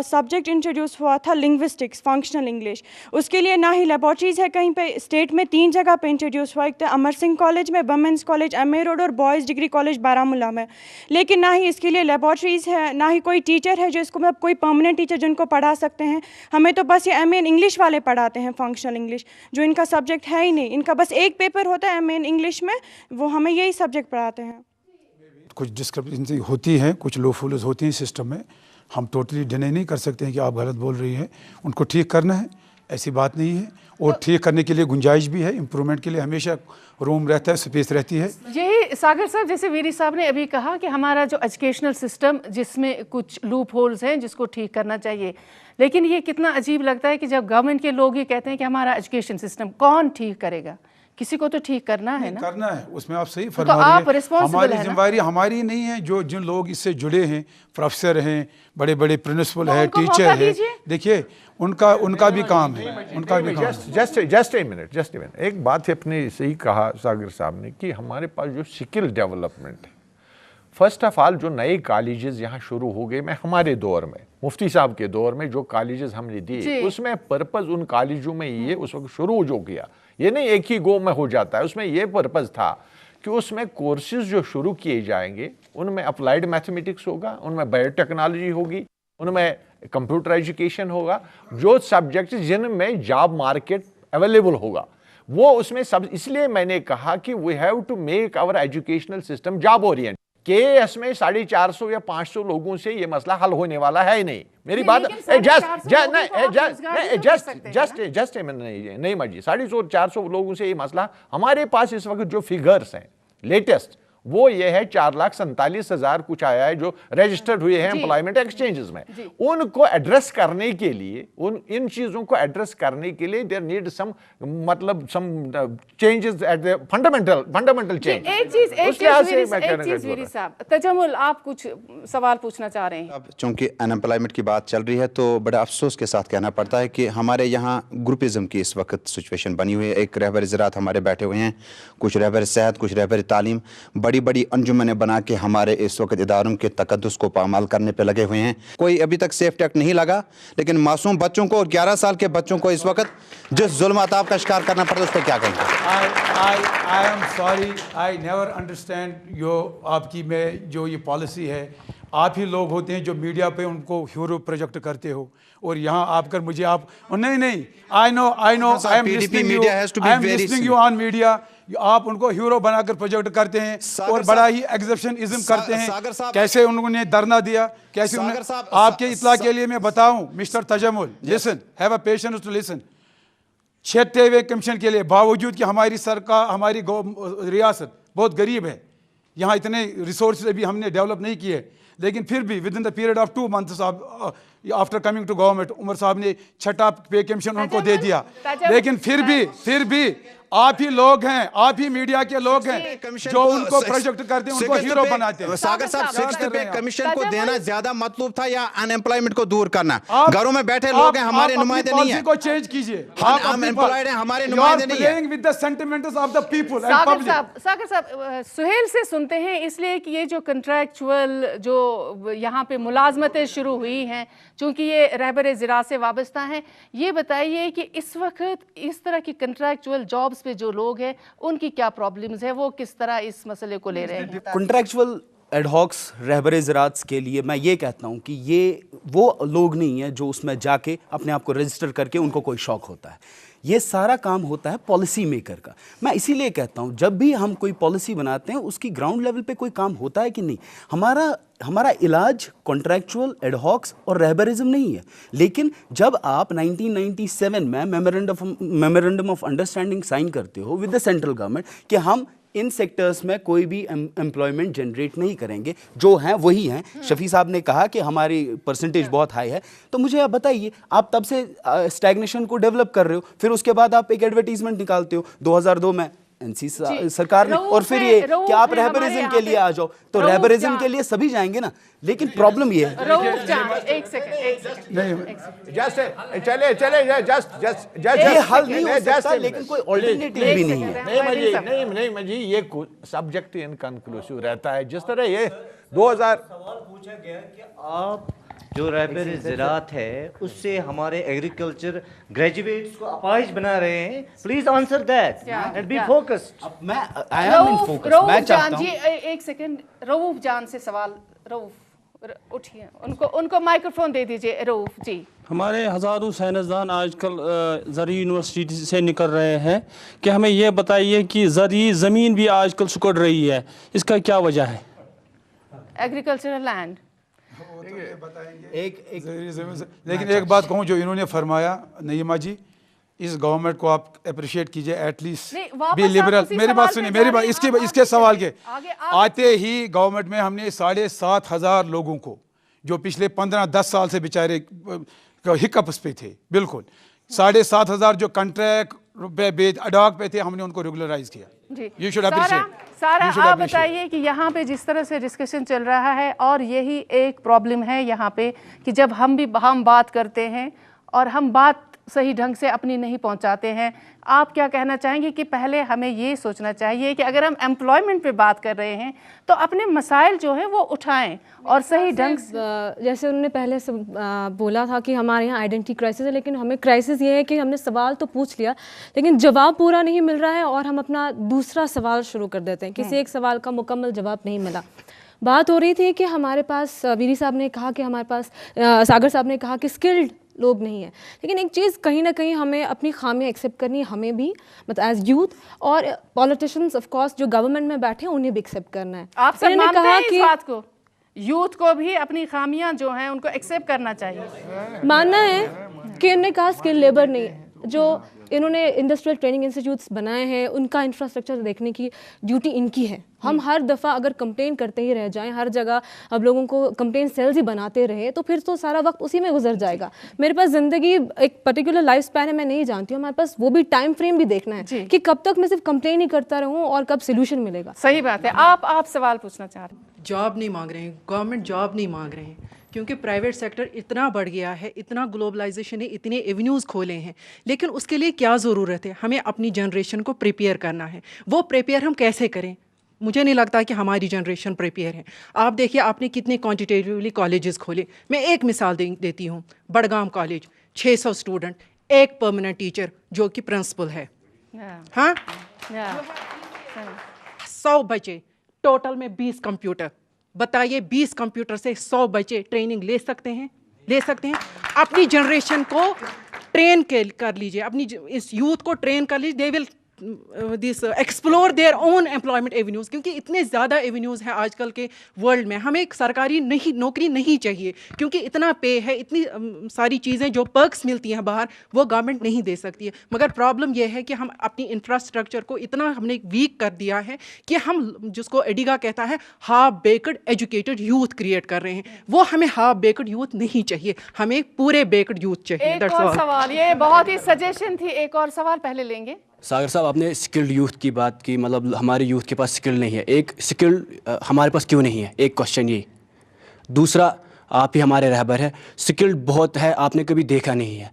Speaker 15: सब्जेक्ट इंट्रोड्यूस हुआ था लिंग्विस्टिक्स, फंक्शनल इंग्लिश, उसके लिए ना ही लेबॉर्ट्रीज़ है कहीं पे, स्टेट में 3 जगह पे इंट्रोड्यूस हुआ, एक तो अमर सिंह कॉलेज में, वुमेंस कॉलेज MA रोड और बॉयज़ डिग्री कॉलेज बारामूला में। लेकिन ना ही इसके लिए लेबॉर्ट्रीज़ है, ना ही कोई टीचर है जो इसको मतलब कोई परमानेंट टीचर जिनको पढ़ा सकते हैं। हमें तो बस ये MA इन इंग्लिश वाले पढ़ाते हैं, फंक्शनल इंग्लिश, जो इनका सब्जेक्ट है ही नहीं। इनका बस एक पेपर होता है MA इन इंग्लिश में, वो हमें यही सब्जेक्ट पढ़ाते हैं।
Speaker 3: कुछ डिस्क्रिपेंसी होती है, कुछ लूपहोल्स होती हैं सिस्टम में। हम टोटली डिनाई नहीं कर सकते हैं कि आप गलत बोल रही हैं, उनको ठीक करना है, ऐसी बात नहीं है। और ठीक करने के लिए गुंजाइश भी है, इम्प्रूवमेंट के लिए हमेशा रूम रहता है, स्पेस रहती है।
Speaker 1: यही सागर साहब, जैसे वीरी साहब ने अभी कहा कि हमारा जो एजुकेशनल सिस्टम जिसमें कुछ लूप होल्स हैं जिसको ठीक करना चाहिए, लेकिन ये कितना अजीब लगता है कि जब गवर्नमेंट के लोग ये कहते हैं कि हमारा एजुकेशन सिस्टम कौन ठीक करेगा, किसी को तो ठीक करना है ना, करना है, उसमें आप सही फरमा रही हैं। हमारी जिम्मेदारी हमारी नहीं है, जो जिन लोग इससे जुड़े हैं, प्रोफेसर हैं, बड़े बड़े प्रिंसिपल है, टीचर है, देखिए उनका भी काम है, उनका भी काम।
Speaker 4: जस्ट ए मिनट, एक बात आपने सही कहा सागर साहब ने कि हमारे पास जो स्किल डेवलपमेंट है, फर्स्ट ऑफ ऑल जो नए कॉलेजेस यहाँ शुरू हो गए, मैं हमारे दौर में, मुफ्ती साहब के दौर में जो कॉलेजेस हमने दिए, उसमें पर्पज़ उन कॉलेजों में ये उस वक्त शुरू जो किया, ये नहीं एक ही गो में हो जाता है, उसमें ये पर्पज़ था कि उसमें कोर्सेज जो शुरू किए जाएंगे उनमें अप्लाइड मैथमेटिक्स होगा, उनमें बायोटेक्नोलॉजी होगी, उनमें कंप्यूटर एजुकेशन होगा, जो सब्जेक्ट जिनमें जॉब मार्केट अवेलेबल होगा वो उसमें सब। इसलिए मैंने कहा कि we have to make our educational system job oriented. KS में 450 या 500 लोगों से ये मसला हल होने वाला है ही नहीं। मेरी बात जस्ट नहीं मर्जी, 450 लोगों से ये मसला, हमारे पास इस वक्त जो फिगर्स हैं लेटेस्ट वो ये है 4,47,000 कुछ आया है जो रजिस्टर्ड हुए हैं एम्प्लॉयमेंट एक्सचेंजेस में। उनको एड्रेस करने के लिए, इन चीजों को एड्रेस करने के लिए there need some changes at the fundamental change.
Speaker 1: एक चीज वीरी साहब, तजम्मुल आप कुछ सवाल पूछना चाह रहे हैं।
Speaker 16: अब चूंकि अनएम्प्लॉयमेंट की बात चल रही है तो बड़ा अफसोस के साथ कहना पड़ता है कि हमारे यहाँ ग्रुपिज्म की इस वक्त सिचुएशन बनी हुई है। एक रहबर ज़राअत हमारे बैठे हुए हैं, कुछ रहबर सेहत, कुछ रहबर तालीम, बड़ी अंजुमनें बना के हमारे इस वक्त इदारों के तकद्दुस को पामाल करने पे लगे हुए हैं। कोई अभी तक सेफ्टी एक्ट नहीं लगा, लेकिन मासूम बच्चों को और 11 साल के बच्चों को इस वक्त जिस जुल्म अताब का शिकार करना पड़ता है उस पर क्या कहेंगे?
Speaker 3: I am sorry, I never understand आपकी में जो ये पॉलिसी है, आप ही लोग होते हैं जो मीडिया पे उनको हीरो प्रोजेक्ट करते हो, और यहाँ आकर मुझे आप नहीं I know I am listening you on media, आप उनको हीरो बनाकर प्रोजेक्ट करते हैं और बड़ा ही एग्जिबिशनिज्म करते हैं। कैसे उन्होंने धरना दिया, कैसे आपके इत्ला के लिए मैं बताऊं, mister Tajamul, listen, have a patience to listen. 6 pay commission के लिए बावजूद कि हमारी सरकार, हमारी रियासत बहुत गरीब है, यहाँ इतने रिसोर्स अभी हमने डेवलप नहीं किए, लेकिन फिर भी within the period of 2 months after coming to government, Umar साहब ने 6 पे कमीशन उनको दे दिया। लेकिन फिर भी आप ही लोग हैं, आप ही मीडिया के लोग हैं जो उनको प्रोजेक्ट करते हैं, उनको हीरो बनाते हैं।
Speaker 16: सागर साहब, 6th पे कमीशन को देना ज्यादा मतलब था या अनएम्प्लॉयमेंट को दूर करना? घरों में बैठे लोग हैं, हमारे नुमाइंदे नहीं है।
Speaker 3: को चेंज कीजिए,
Speaker 16: हम एम्प्लॉयड हैं, हमारे नुमाइंदे नहीं है।
Speaker 3: With the sentiments of the people and public.
Speaker 1: Sagar साहब, सुहेल से सुनते हैं, इसलिए कि ये जो कंट्रैक्चुअल जो यहाँ पे मुलाजमतें शुरू हुई हैं, चूँकि ये रहबर ज़िराअत से वाबस्ता हैं, ये बताइए कि इस वक्त इस तरह की कंट्रैक्चुअल जॉब्स पे जो लोग हैं उनकी क्या प्रॉब्लम्स है, वो किस तरह इस मसले को ले रहे हैं?
Speaker 9: कॉन्ट्रैक्चुअल एडहॉक्स रहबर ज़राअत के लिए मैं ये कहता हूँ कि ये वो लोग नहीं हैं जो उसमें जाके अपने आप को रजिस्टर करके उनको कोई शौक होता है। ये सारा काम होता है पॉलिसी मेकर का। मैं इसीलिए कहता हूँ जब भी हम कोई पॉलिसी बनाते हैं उसकी ग्राउंड लेवल पे कोई काम होता है कि नहीं। हमारा इलाज कॉन्ट्रैक्चुअल एडहॉक्स और रहबरिज्म नहीं है, लेकिन जब आप 1997 में मेमोरेंडम ऑफ अंडरस्टैंडिंग साइन करते हो विद द सेंट्रल गवर्नमेंट कि हम इन सेक्टर्स में कोई भी एम्प्लॉयमेंट जनरेट नहीं करेंगे, जो हैं वही हैं। शफी साहब ने कहा कि हमारी परसेंटेज बहुत हाई है, तो मुझे आप बताइए, आप तब से स्टैग्नेशन को डेवलप कर रहे हो, फिर उसके बाद आप एक एडवर्टीजमेंट निकालते हो 2002 में एनसी सरकार ने, और फिर ये कि आप रहबरिज्म के लिए आ जाओ, तो रहबरिज्म के लिए सभी जाएंगे ना। लेकिन प्रॉब्लम ये है ये हल नहीं हो सकता, लेकिन कोई ऑल्टरनेटिव भी नहीं है।
Speaker 4: नहीं मजी, ये सब्जेक्ट इनकंक्लूसिव रहता है। जिस तरह ये 2000
Speaker 10: सवाल पूछा गया कि आप जो रहबर ज़राअत है उससे हमारे एग्रीकल्चर ग्रेजुएट्स को अपाहिज बना रहे हैं। Please answer that and be focused.
Speaker 9: मैं आई एम इन फोकस। मैं चाहता हूं
Speaker 1: एक सेकंड, रऊफ जान से सवाल। रऊफ उठिए, उनको माइक्रोफोन दे दीजिए। रऊफ जी,
Speaker 17: हमारे हज़ारों साइंसदान आजकल ज़री यूनिवर्सिटी से निकल रहे हैं कि हमें ये बताइए कि ज़री ज़मीन भी आजकल सिकुड़ रही है, इसका क्या वजह है?
Speaker 1: एग्रीकल्चरल लैंड
Speaker 3: लेकिन एक बात कहूँ, जो इन्होंने फरमाया नईमा जी, इस गवर्नमेंट को आप अप्रिशिएट कीजिए, एटलीस्ट भी लिबरल। मेरी बात सुनिए, मेरी बात इसके सवाल के आते ही गवर्नमेंट में हमने 7,500 लोगों को जो पिछले 15-10 साल से बेचारे हिकअप्स पे थे, बिल्कुल 7,500 जो कॉन्ट्रैक्ट अडॉक पे थे, हमने उनको रेगुलराइज किया। You should appreciate.
Speaker 1: सारा आप बताइए कि यहाँ पे जिस तरह से डिस्कशन चल रहा है, और यही एक प्रॉब्लम है यहाँ पे कि जब हम बात करते हैं और हम बात सही ढंग से अपनी नहीं पहुँचाते हैं। आप क्या कहना चाहेंगे कि पहले हमें ये सोचना चाहिए कि अगर हम एम्प्लॉयमेंट पे बात कर रहे हैं तो अपने मसाइल जो है वो उठाएं और सही ढंग से,
Speaker 7: जैसे उन्होंने पहले से बोला था कि हमारे यहाँ आइडेंटिटी क्राइसिस है, लेकिन हमें क्राइसिस ये है कि हमने सवाल तो पूछ लिया लेकिन जवाब पूरा नहीं मिल रहा है और हम अपना दूसरा सवाल शुरू कर देते हैं। किसी एक सवाल का मुकम्मल जवाब नहीं मिला। बात हो रही थी कि हमारे पास, वीरी साहब ने कहा कि हमारे पास, सागर साहब ने कहा कि स्किल्ड लोग नहीं है, लेकिन एक चीज़ कहीं ना कहीं हमें अपनी खामियां एक्सेप्ट करनी है, हमें भी मतलब एज यूथ, और पॉलिटिशियंस ऑफ कोर्स जो गवर्नमेंट में बैठे हैं उन्हें भी एक्सेप्ट करना है।
Speaker 1: आप सब मानते हैं इस बात को? यूथ को भी अपनी खामियां जो हैं उनको एक्सेप्ट करना चाहिए।
Speaker 7: मानना है कि इन्होंने कहा स्किल लेबर नहीं है, जो इन्होंने इंडस्ट्रियल ट्रेनिंग इंस्टीट्यूट्स बनाए हैं उनका इंफ्रास्ट्रक्चर देखने की ड्यूटी इनकी है। हम हर दफ़ा अगर कंप्लेन करते ही रह जाएं, हर जगह अब लोगों को कंप्लेन सेल्स ही बनाते रहे, तो फिर तो सारा वक्त उसी में गुजर जाएगा। मेरे पास ज़िंदगी एक पर्टिकुलर लाइफ स्पैन है, मैं नहीं जानती हूँ, हमारे पास वो भी टाइम फ्रेम भी देखना है कि कब तक मैं सिर्फ कंप्लेन ही करता रहूँ और कब सोल्यूशन मिलेगा।
Speaker 1: सही बात है। आप सवाल पूछना चाह रहे हैं?
Speaker 18: जॉब नहीं मांग रहे हैं, गवर्नमेंट जॉब नहीं मांग रहे हैं, क्योंकि प्राइवेट सेक्टर इतना बढ़ गया है, इतना ग्लोबलाइजेशन है, इतने एवेन्यूज़ खोले हैं, लेकिन उसके लिए क्या ज़रूरत है? हमें अपनी जनरेशन को प्रिपेयर करना है। वो प्रिपेयर हम कैसे करें? मुझे नहीं लगता कि हमारी जनरेशन प्रिपेयर है। आप देखिए आपने कितने क्वान्टिटेटिवली कॉलेजेस खोले। मैं एक मिसाल देती हूँ, बड़गाम कॉलेज 600 स्टूडेंट, एक परमानेंट टीचर जो कि प्रिंसिपल है। हाँ, 100 बच्चे, टोटल में 20 कंप्यूटर। बताइए 20 कंप्यूटर से 100 बच्चे ट्रेनिंग ले सकते हैं? ले सकते हैं? अपनी जनरेशन को ट्रेन कर लीजिए, अपनी इस यूथ को ट्रेन कर लीजिए, they will this explore their own employment avenues, क्योंकि इतने ज़्यादा एवेन्यूज़ हैं आजकल के वर्ल्ड में। हमें एक सरकारी नौकरी नहीं चाहिए, क्योंकि इतना पे है, इतनी सारी चीज़ें जो पर्क्स मिलती हैं बाहर वो गवर्नमेंट नहीं दे सकती है। मगर प्रॉब्लम यह है कि हम अपनी इंफ्रास्ट्रक्चर को इतना हमने वीक कर दिया है कि हम, जिसको एडिगा कहता है, half baked educated youth create कर रहे हैं। वो हमें हाफ बेक्ड यूथ नहीं चाहिए, हमें पूरे बेक्ड यूथ चाहिए।
Speaker 1: एक और सवाल, ये बहुत ही सजेशन थी, एक और सवाल पहले लेंगे।
Speaker 8: सागर साहब, आपने स्किल्ड यूथ की बात की, मतलब हमारे यूथ के पास स्किल नहीं है। एक स्किल्ड हमारे पास क्यों नहीं है, एक क्वेश्चन ये। दूसरा, आप ही हमारे रहबर हैं, स्किल्ड बहुत है, आपने कभी देखा नहीं है।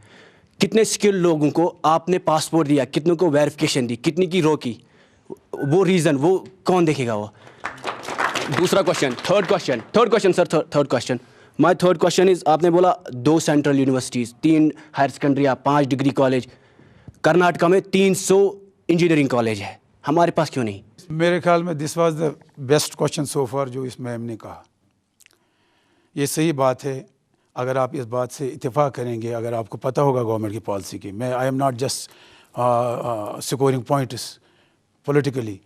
Speaker 8: कितने स्किल्ड लोगों को आपने पासपोर्ट दिया, कितनों को वेरिफिकेशन दी, कितनी की रोकी, वो रीज़न वो कौन देखेगा वो? दूसरा question, third question sir, third question, my third question is, आपने बोला 2 central universities, 3 higher secondary, 5 degree college. Karnataka में 300
Speaker 19: इंजीनियरिंग कॉलेज है, हमारे पास क्यों नहीं?
Speaker 3: मेरे ख्याल में this was the best question so far जो इस मैम ने कहा। ये सही बात है, अगर आप इस बात से इत्तेफाक करेंगे, अगर आपको पता होगा गवर्नमेंट की पॉलिसी की, मैं I am not just scoring points politically,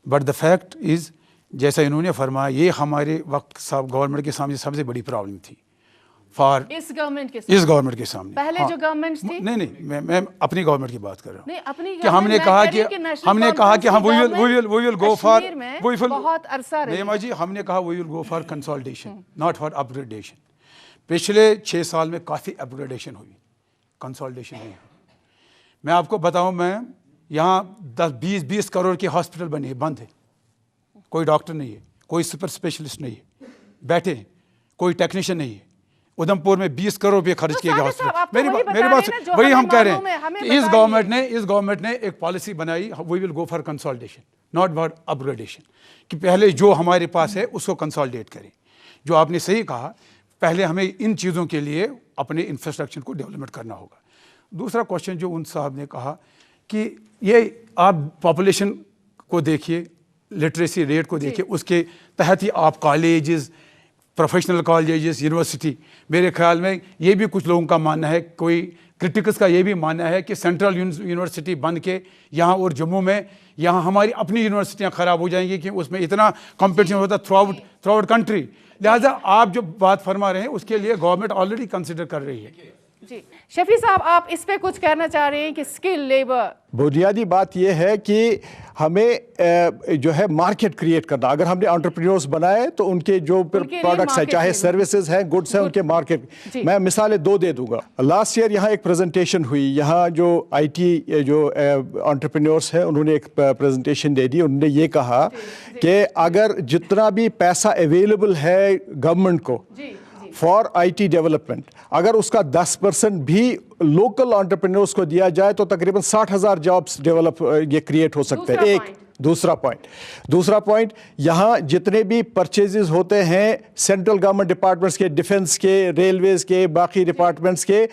Speaker 3: but the fact is जैसा इन्होंने फरमाया, ये हमारे वक्त गवर्नमेंट के सामने सबसे बड़ी प्रॉब्लम थी फॉर
Speaker 1: इस गवर्नमेंट के सामने
Speaker 3: पहले
Speaker 1: जो गवर्नमेंट थी।
Speaker 3: नहीं मैं अपनी गवर्नमेंट की बात कर रहा हूँ।
Speaker 1: नहीं, अपनी
Speaker 3: कि हमने कहा कि हम we will go for
Speaker 1: बहुत अरसा रही।
Speaker 3: नेमा जी, हमने कहा we will go for consolidation, not for upgradation। पिछले 6 साल में काफ़ी अपग्रेडेशन हुई, कंसोलिडेशन नहीं हुई। मैं आपको बताऊं, मैं यहाँ 10-20 करोड़ के हॉस्पिटल बने हैं, बंद है, कोई डॉक्टर नहीं है, कोई सुपर स्पेशलिस्ट नहीं है, बैठे हैं, कोई टेक्नीशियन नहीं है। उधमपुर में 20 करोड़ रुपये खर्च किए गए हॉस्पिटल। मेरी बात वही हम कह रहे हैं कि इस गवर्नमेंट ने एक पॉलिसी बनाई, we will go for consolidation not for upgradation, कि पहले जो हमारे पास है उसको कंसोलिडेट करें। जो आपने सही कहा, पहले हमें इन चीज़ों के लिए अपने इंफ्रास्ट्रक्चर को डेवलपमेंट करना होगा। दूसरा क्वेश्चन जो उन साहब ने कहा कि ये आप पॉपुलेशन को देखिए, लिटरेसी रेट को देखिए, उसके तहत ही आप कॉलेजेस, प्रोफेशनल कॉलेजेस, यूनिवर्सिटी, मेरे ख्याल में ये भी कुछ लोगों का मानना है, कोई क्रिटिक्स का ये भी मानना है कि सेंट्रल यूनिवर्सिटी बन के यहाँ और जम्मू में यहाँ हमारी अपनी यूनिवर्सिटियाँ ख़राब हो जाएंगी कि उसमें इतना कंपटीशन होता है थ्रू आउट कंट्री। लिहाजा आप जो बात फरमा रहे हैं उसके लिए गवर्नमेंट ऑलरेडी कंसिडर कर रही है।
Speaker 1: जी शफी साहब, आप इस पे कुछ कहना चाह रहे हैं कि स्किल लेबर?
Speaker 11: बुनियादी बात यह है कि हमें जो है मार्केट क्रिएट करना। अगर हमने एंटरप्रेन्योर्स बनाए तो उनके जो प्रोडक्ट्स हैं, चाहे सर्विसेज हैं, गुड्स हैं, उनके मार्केट। मैं मिसालें 2 दे दूंगा। लास्ट ईयर यहाँ एक प्रेजेंटेशन हुई, यहाँ जो IT जो एंटरप्रेन्योर्स हैं उन्होंने एक प्रेजेंटेशन दे दी। उन्होंने ये कहा कि अगर जितना भी पैसा अवेलेबल है गवर्नमेंट को फॉर IT डेवलपमेंट, अगर उसका 10% भी लोकल एंटरप्रेन्योर्स को दिया जाए तो तकरीबन 60,000 जॉब्स ये क्रिएट हो सकते हैं। एक दूसरा पॉइंट, यहाँ जितने भी परचेजेस होते हैं सेंट्रल गवर्नमेंट डिपार्टमेंट्स के, डिफेंस के, रेलवेज के, बाकी डिपार्टमेंट्स के,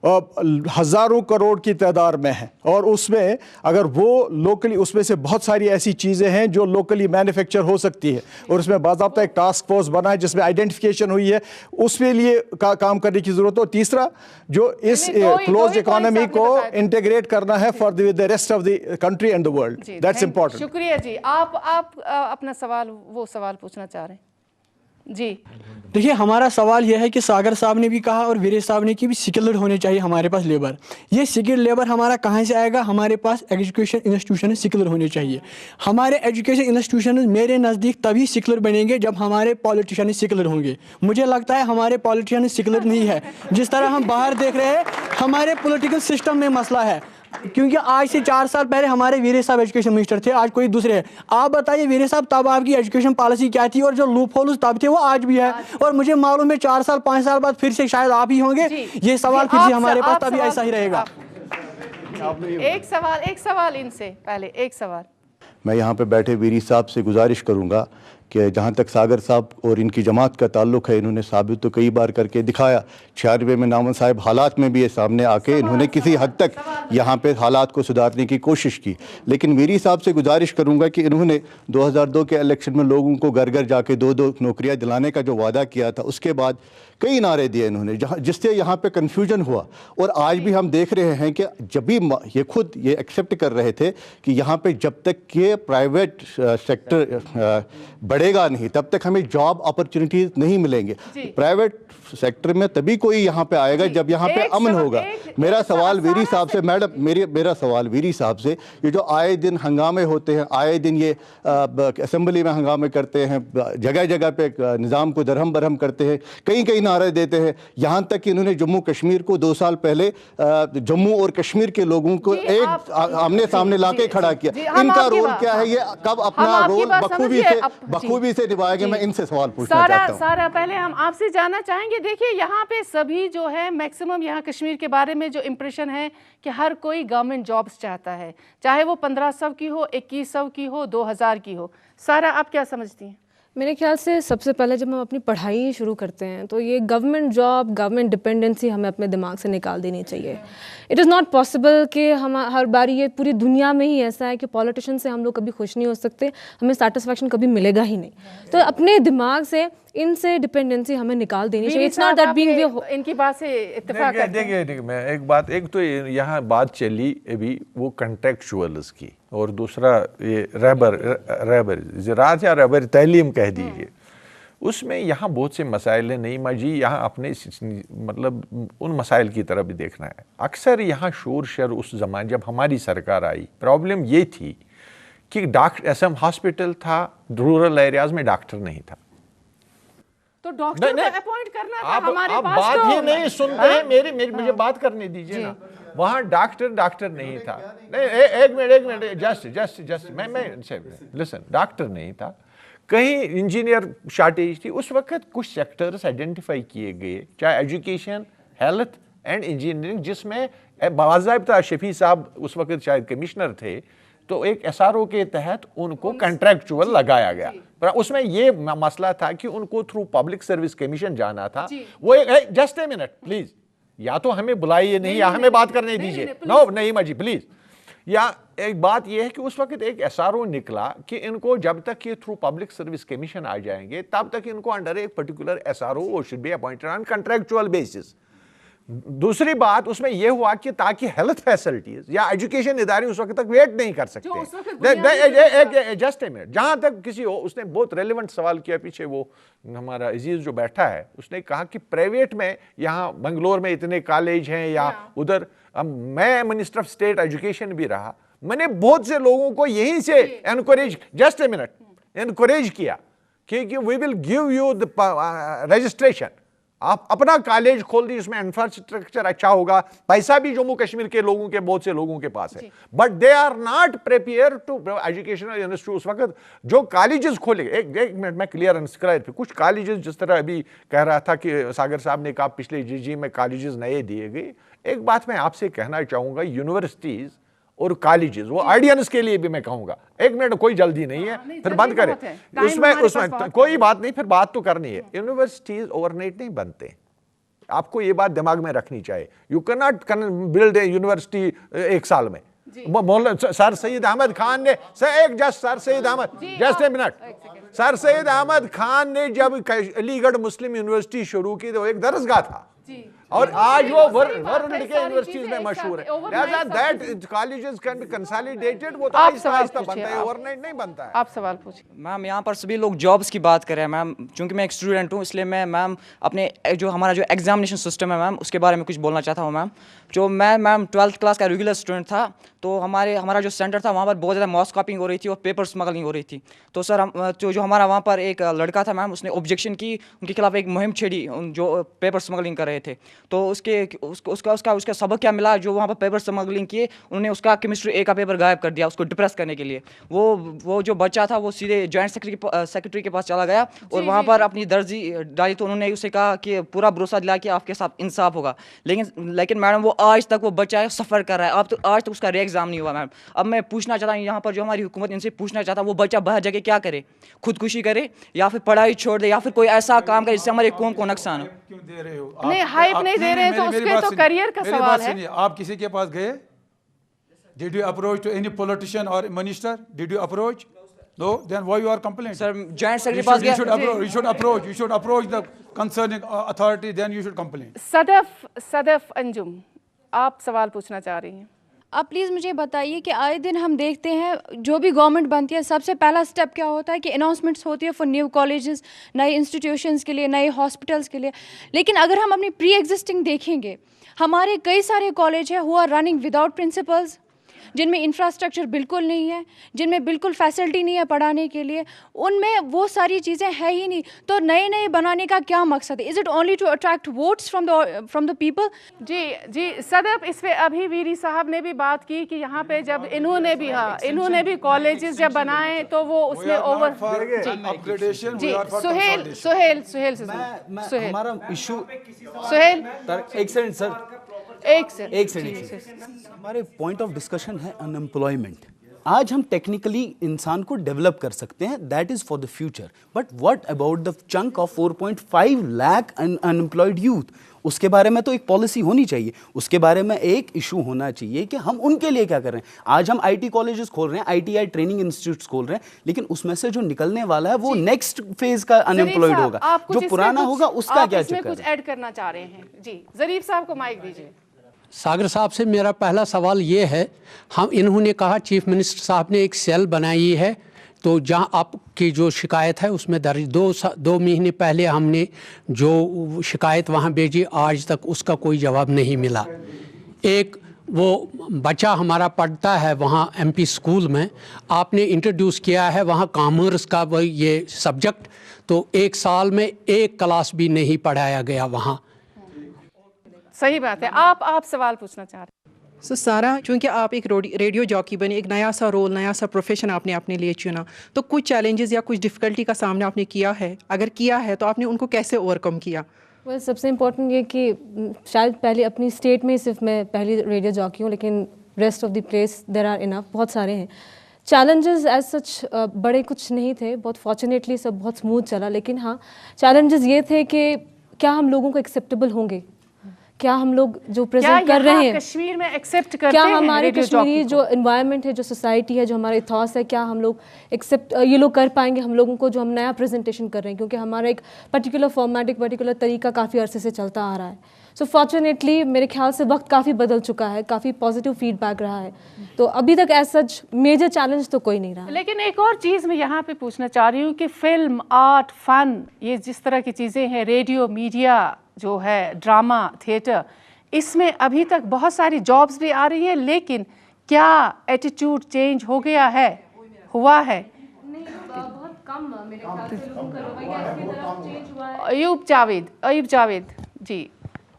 Speaker 11: हज़ारों करोड़ की तादाद में है। और उसमें अगर वो लोकली, उसमें से बहुत सारी ऐसी चीज़ें हैं जो लोकली मैन्युफैक्चर हो सकती है, और उसमें बाज़ाब्ता एक टास्क फोर्स बना है जिसमें आइडेंटिफिकेशन हुई है, उसके लिए काम करने की ज़रूरत हो। तीसरा, जो इस क्लोज इकोनॉमी को इंटीग्रेट करना है for the rest of the country and the world, that's important.
Speaker 1: शुक्रिया जी। आप अपना सवाल पूछना चाह रहे हैं जी?
Speaker 14: देखिए, हमारा सवाल यह है कि सागर साहब ने भी कहा और वीरे साहब ने कि भी स्किल्ड होने चाहिए हमारे पास लेबर। ये स्किल्ड लेबर हमारा कहाँ से आएगा? हमारे पास एजुकेशन इंस्टीट्यूशन स्किल्ड होने चाहिए। हमारे एजुकेशन इंस्टीट्यूशन मेरे नज़दीक तभी स्किल्ड बनेंगे जब हमारे पॉलिटिशियन स्किल्ड होंगे। मुझे लगता है हमारे पॉलिटिशियन स्किल्ड नहीं है। जिस तरह हम बाहर देख रहे हैं, हमारे पॉलिटिकल सिस्टम में मसला है, क्योंकि आज से 4 साल पहले हमारे वीरे साहब एजुकेशन मिनिस्टर थे, आज कोई दूसरे हैं। आप बताइए वीरे साहब, तब आपकी एजुकेशन पॉलिसी क्या थी? और जो लूप होल्स तब थे वो आज भी है, और मुझे मालूम है 4 साल 5 साल बाद फिर से शायद आप ही होंगे। ये सवाल फिर से हमारे पास तभी ऐसा ही रहेगा।
Speaker 1: एक सवाल इनसे पहले, एक सवाल
Speaker 20: मैं यहाँ पे बैठे वीरी साहब से गुजारिश करूँगा कि जहाँ तक सागर साहब और इनकी जमात का ताल्लुक़ है, इन्होंने साबित तो कई बार करके दिखाया। 96 में नामन साहब हालात में भी ये सामने आके इन्होंने किसी हद तक यहाँ पे हालात को सुधारने की कोशिश की। लेकिन वीरी साहब से गुजारिश करूँगा कि इन्होंने 2002 के इलेक्शन में लोगों को घर घर जाके 2-2 नौकरियाँ दिलाने का जो वादा किया था, उसके बाद कई नारे दिए इन्होंने, जिससे यहाँ पे कन्फ्यूजन हुआ। और आज भी हम देख रहे हैं कि जब भी ये खुद ये एक्सेप्ट कर रहे थे कि यहाँ पे जब तक ये प्राइवेट सेक्टर बढ़ेगा नहीं, तब तक हमें जॉब अपॉर्चुनिटीज नहीं मिलेंगे। प्राइवेट सेक्टर में तभी कोई यहाँ पे आएगा जब यहाँ पे अमन होगा। मेरा सवाल वीरी साहब से, मैडम मेरा सवाल वीरी साहब से, ये जो आए दिन हंगामे होते हैं, आए दिन ये असेंबली में हंगामे करते हैं, जगह जगह पे निज़ाम को दरहम बरहम करते हैं, कई नारे देते हैं, यहाँ तक कि इन्होंने जम्मू कश्मीर को 2 साल पहले जम्मू और कश्मीर के लोगों को एक आमने सामने लाके खड़ा किया। इनका रोल क्या है? ये कब अपना रोल बखूबी से निभाएंगे? मैं इनसे सवाल पूछना चाहता हूँ।
Speaker 1: सारा पहले हम आपसे जानना चाहेंगे, देखिए यहाँ पे सभी जो है मैक्सिमम यहाँ कश्मीर के बारे में जो इम्प्रेशन है कि हर कोई गवर्नमेंट जॉब्स चाहता है, चाहे वो 1500 की हो, 2100 की हो, 2000 की हो। सारा, आप क्या समझती हैं?
Speaker 7: میرے خیال سے سب سے پہلے جب ہم اپنی پڑھائی شروع کرتے ہیں تو یہ گورنمنٹ جاب، گورنمنٹ ڈپینڈنسی ہمیں اپنے دماغ سے نکال دینی چاہیے. اٹ از ناٹ پاسبل کہ ہم ہر باری، یہ پوری دنیا میں ہی ایسا ہے کہ پولیٹیشین سے ہم لوگ کبھی خوش نہیں ہو سکتے، ہمیں سیٹسفیکشن کبھی ملے گا ہی نہیں. تو اپنے دماغ سے ان سے ڈپینڈنسی ہمیں نکال دینی چاہیے. اٹس ناٹ دیٹ بینگ
Speaker 1: ان کی بات سے اتفاق کرتے ہیں.
Speaker 4: دیکھیے میں ایک تو یہاں بات چلی ابھی وہ کنٹریکچوئلز کی، اور دوسرا یہ رہبر زراعت یا رہبر تعلیم کہہ دیجیے. اس میں یہاں بہت سے مسائل ہیں. نعیمہ جی یہاں اپنے مطلب ان مسائل کی طرف بھی دیکھنا ہے. اکثر یہاں شور شر اس زمان جب ہماری سرکار آئی، پرابلم یہ تھی کہ ایس ایم ہاسپٹل تھا، رورل ایریاز میں ڈاکٹر نہیں تھا.
Speaker 1: تو ڈاکٹر کو اپوائنٹ کرنا تھا. ہمارے
Speaker 4: آپ
Speaker 1: پاس
Speaker 4: بات ہی نہیں سنتے ہیں. مجھے بات کرنے دیجیے نا. وہاں ڈاکٹر نہیں تھا. ایک منٹ جسٹ میں لسن. ڈاکٹر نہیں تھا. کہیں انجینئر شارٹیج تھی. اس وقت کچھ سیکٹرز آئیڈینٹیفائی کیے گئے، چاہے ایجوکیشن، ہیلتھ اینڈ انجینئرنگ، جس میں باضابطہ شفیع صاحب اس وقت شاید کمشنر تھے، تو ایک ایس آر او کے تحت ان کو کنٹریکچوئل لگایا گیا. اس میں یہ مسئلہ تھا کہ ان کو تھرو پبلک سروس کمیشن جانا تھا. وہ جسٹ اے منٹ پلیز، یا تو ہمیں بلائیے نہیں یا ہمیں بات کرنے دیجیے. نو نعیمہ جی پلیز. یا ایک بات یہ ہے کہ اس وقت ایک ایس آر او نکلا کہ ان کو جب تک یہ تھرو پبلک سروس کمیشن آ جائیں گے تب تک ان کو انڈر ایک particular S R O should be appointed on contractual basis. دوسری بات اس میں یہ ہوا کہ تاکہ ہیلتھ فیسلٹیز یا ایجوکیشن ادارے اس وقت تک ویٹ نہیں کر سکتے. Just a minute. جہاں تک کسی ہو، اس نے بہت ریلیونٹ سوال کیا پیچھے، وہ ہمارا عزیز جو بیٹھا ہے، اس نے کہا کہ پرائیویٹ میں یہاں بنگلور میں اتنے کالج ہیں یا ادھر. میں منسٹر آف اسٹیٹ ایجوکیشن بھی رہا. میں نے بہت سے لوگوں کو یہیں سے انکوریج، جسٹ اے منٹ، انکوریج کیا کہ وی ول گیو یو رجسٹریشن. آپ اپنا کالج کھول دی، اس میں انفراسٹرکچر اچھا ہوگا، پیسہ بھی جموں کشمیر کے لوگوں کے بہت سے لوگوں کے پاس ہے، but they are not prepare to educational university. اس وقت جو کالجز کھولے، ایک منٹ میں کلیئر اینڈ اسکلائر پہ کچھ کالجز جس طرح ابھی کہہ رہا تھا کہ ساگر صاحب نے کہا پچھلے جی میں کالجز نئے دیے گئے. ایک بات میں آپ سے کہنا چاہوں گا، یونیورسٹیز اور کالجز، وہ آڈینس کے لیے بھی میں کہوں گا، ایک منٹ کوئی جلدی نہیں ہے، پھر بند کریں. اس میں کوئی بات نہیں، پھر بات تو کرنی ہے. یونیورسٹیز اوور نائٹ نہیں بنتے. آپ کو یہ بات دماغ میں رکھنی چاہیے. You can not build a university ایک سال میں. سر سید احمد خان نے سر سید احمد جسٹ اے منٹ. سر سید احمد خان نے جب علی گڑھ مسلم یونیورسٹی شروع کی تو ایک درسگاہ تھا، اور آج وہ ورلڈ کے یونیورسٹیز میں مشہور ہے. لہذا that colleges can be consolidated. وہ تو آہستہ آہستہ بنتا ہے، اوور نائٹ نہیں بنتا ہے.
Speaker 1: آپ سوال پوچھیں.
Speaker 21: میم یہاں پر سبھی لوگ جابس کی بات کر رہے ہیں. میم چونکہ میں ایک اسٹوڈنٹ ہوں، اس لیے میں میم اپنے جو ہمارا جو ایگزامینیشن سسٹم ہے میم اس کے بارے میں کچھ بولنا چاہتا ہوں. میں میم 12th کلاس کا ریگولر اسٹوڈنٹ تھا. تو ہمارا جو سینٹر تھا وہاں پر بہت زیادہ ماس کاپنگ ہو رہی تھی اور پیپر اسمگلنگ ہو رہی تھی. تو سر جو ہمارا وہاں پر ایک لڑکا تھا میم، اس نے آبجیکشن کی، ان کے خلاف ایک مہم چھیڑی جو پیپر اسمگلنگ کر رہے تھے. تو اس کا سبق کیا ملا، جو وہاں پر پیپر اسمگلنگ کیے انہوں نے اس کا کیمسٹری اے کا پیپر غائب کر دیا اس کو ڈپریس کرنے کے لیے. وہ جو بچہ تھا وہ سیدھے جوائنٹ سیکرٹری کے پاس چلا گیا اور وہاں پر اپنی درجی ڈالی. تو انہوں نے اسے کہا کہ پورا بھروسہ دلا کہ آپ کے ساتھ انصاف ہوگا. لیکن میڈم وہ آج تک وہ بچہ سفر کر رہا ہے. اب تو آج تک اس کا ری ایگزام نہیں ہوا میم. اب میں پوچھنا چاہتا ہوں یہاں پر جو ہماری حکومت ان سے پوچھنا چاہتا ہوں، وہ بچہ باہر جا کے کیا کرے؟ خودکشی کرے یا پھر پڑھائی چھوڑ دے یا پھر کوئی ایسا کام کرے جس سے ہماری قوم کو نقصان ہو؟
Speaker 1: نہیں ہائپ نہیں دے رہے تو اس کے تو کریئر کا سوال ہے.
Speaker 3: آپ کسی کے پاس گئے؟ Did you approach to any politician or minister? Did you approach? No, then why you are complaining?
Speaker 21: Sir, joint secretary pass gaya.
Speaker 3: You should approach the concerning authority, then you should complain.
Speaker 1: صدف انجم، آپ سوال پوچھنا چاہ رہی ہیں.
Speaker 15: آپ please مجھے بتائیے کہ آئے دن ہم دیکھتے ہیں جو بھی گورنمنٹ بنتی ہے سب سے پہلا سٹیپ کیا ہوتا ہے کہ اناؤنسمنٹس ہوتی ہے فار نیو کالجز، نئے انسٹیٹیوشنس کے لیے، نئے ہاسپٹلس کے لیے. لیکن اگر ہم اپنی پری ایگزسٹنگ دیکھیں گے، ہمارے کئی سارے کالج ہیں who are running without principals, جن میں انفراسٹرکچر بالکل نہیں ہے، جن میں بالکل فیسلٹی نہیں ہے پڑھانے کے لیے، ان میں وہ ساری چیزیں ہے ہی نہیں. تو نئے بنانے کا کیا مقصد ہے؟ Is it only to attract votes from the people?
Speaker 1: جی صدف، اس پہ ابھی ویری صاحب نے بھی بات کی کہ یہاں پہ جب انہوں نے بھی کالجز جب بنائے تو وہ اس میں اوور. جی سہیل
Speaker 9: ہمارا ایشو
Speaker 1: ایک سیکنڈ سر،
Speaker 9: ہمارے پوائنٹ آف ڈسکشن ہے ان امپلائمنٹ. آج ہم ٹیکنیکلی انسان کو ڈیولپ کر سکتے ہیں, that is for the future, but what about the chunk of 4.5 lakh unemployed youth? اس کے بارے میں تو ایک پالیسی ہونی چاہیے, اس کے بارے میں ایک ایشو ہونا چاہیے کہ ہم ان کے لیے کیا کر رہے ہیں. آج ہم آئی ٹی کالجز کھول رہے ہیں, I T I training institutes کھول رہے ہیں, لیکن اس میں سے جو نکلنے والا ہے وہ نیکسٹ فیز کا انمپلائڈ ہوگا, جو پرانا ہوگا اس کا کیا چکر ہے.
Speaker 1: کچھ ایڈ کرنا چاہ رہے ہیں جی, ظریف صاحب کو مائک دیجیے.
Speaker 2: ساگر صاحب سے میرا پہلا سوال یہ ہے, انہوں نے کہا چیف منسٹر صاحب نے ایک سیل بنائی ہے, تو جہاں آپ کی جو شکایت ہے اس میں درج 2 مہینے پہلے ہم نے جو شکایت وہاں بھیجی, آج تک اس کا کوئی جواب نہیں ملا. ایک وہ بچہ ہمارا پڑھتا ہے وہاں ایم پی اسکول میں, آپ نے انٹروڈیوس کیا ہے وہاں کامرس کا وہ یہ سبجیکٹ, تو 1 سال میں 1 کلاس بھی نہیں پڑھایا گیا وہاں.
Speaker 1: صحیح بات ہے. آپ سوال پوچھنا چاہ رہے ہیں.
Speaker 18: سارا, چونکہ آپ ایک ریڈیو جاکی بنے, ایک نیا سا رول, نیا سا پروفیشن آپ نے اپنے لیے چنا, تو کچھ چیلنجز یا کچھ ڈفیکلٹی کا سامنا آپ نے کیا ہے؟ اگر کیا ہے تو آپ نے ان کو کیسے اوور کم کیا؟
Speaker 7: سب سے امپورٹنٹ یہ کہ شاید پہلے اپنی اسٹیٹ میں صرف میں پہلی ریڈیو جاکی ہوں, لیکن rest of the place there are enough, بہت سارے ہیں. چیلنجز ایز سچ بڑے کچھ نہیں تھے, بہت فارچونیٹلی سب بہت اسموتھ چلا, لیکن ہاں چیلنجز یہ تھے کہ کیا ہم لوگوں کو ایکسیپٹیبل ہوں گے, کیا ہم لوگ جو پریزنٹ کر رہے ہیں
Speaker 1: کشمیر میں ایکسیپٹ کرتے
Speaker 7: کیا
Speaker 1: ہیں,
Speaker 7: ہمارے کشمیری جو انوائرمنٹ ہے, جو سوسائٹی ہے, جو ہمارے ایتھوس ہے, کیا ہم لوگ ایکسیپٹ یہ لوگ کر پائیں گے ہم لوگوں کو جو ہم نیا پریزنٹیشن کر رہے ہیں, کیونکہ ہمارا ایک پرٹیکولر فارمیٹ, ایک پرٹیکولر طریقہ کافی عرصے سے چلتا آ رہا ہے. سو فارچونیٹلی میرے خیال سے وقت کافی بدل چکا ہے, کافی پازیٹیو فیڈ بیک رہا ہے, تو ابھی تک ایز سچ میجر چیلنج تو کوئی نہیں رہا.
Speaker 1: لیکن ایک اور چیز میں یہاں پہ پوچھنا چاہ رہی ہوں کہ فلم, آرٹ, فن, یہ جس طرح کی چیزیں ہیں, ریڈیو, میڈیا جو ہے, ڈرامہ, تھیٹر, اس میں ابھی تک بہت ساری جابس بھی آ رہی ہیں, لیکن کیا ایٹیٹیوڈ چینج ہو گیا ہے, ہوا ہے؟
Speaker 7: بہت کم میرے خیال سے لوگوں کا رویہ اس کی طرف چینج ہوا ہے.
Speaker 1: ایوب جاوید جی.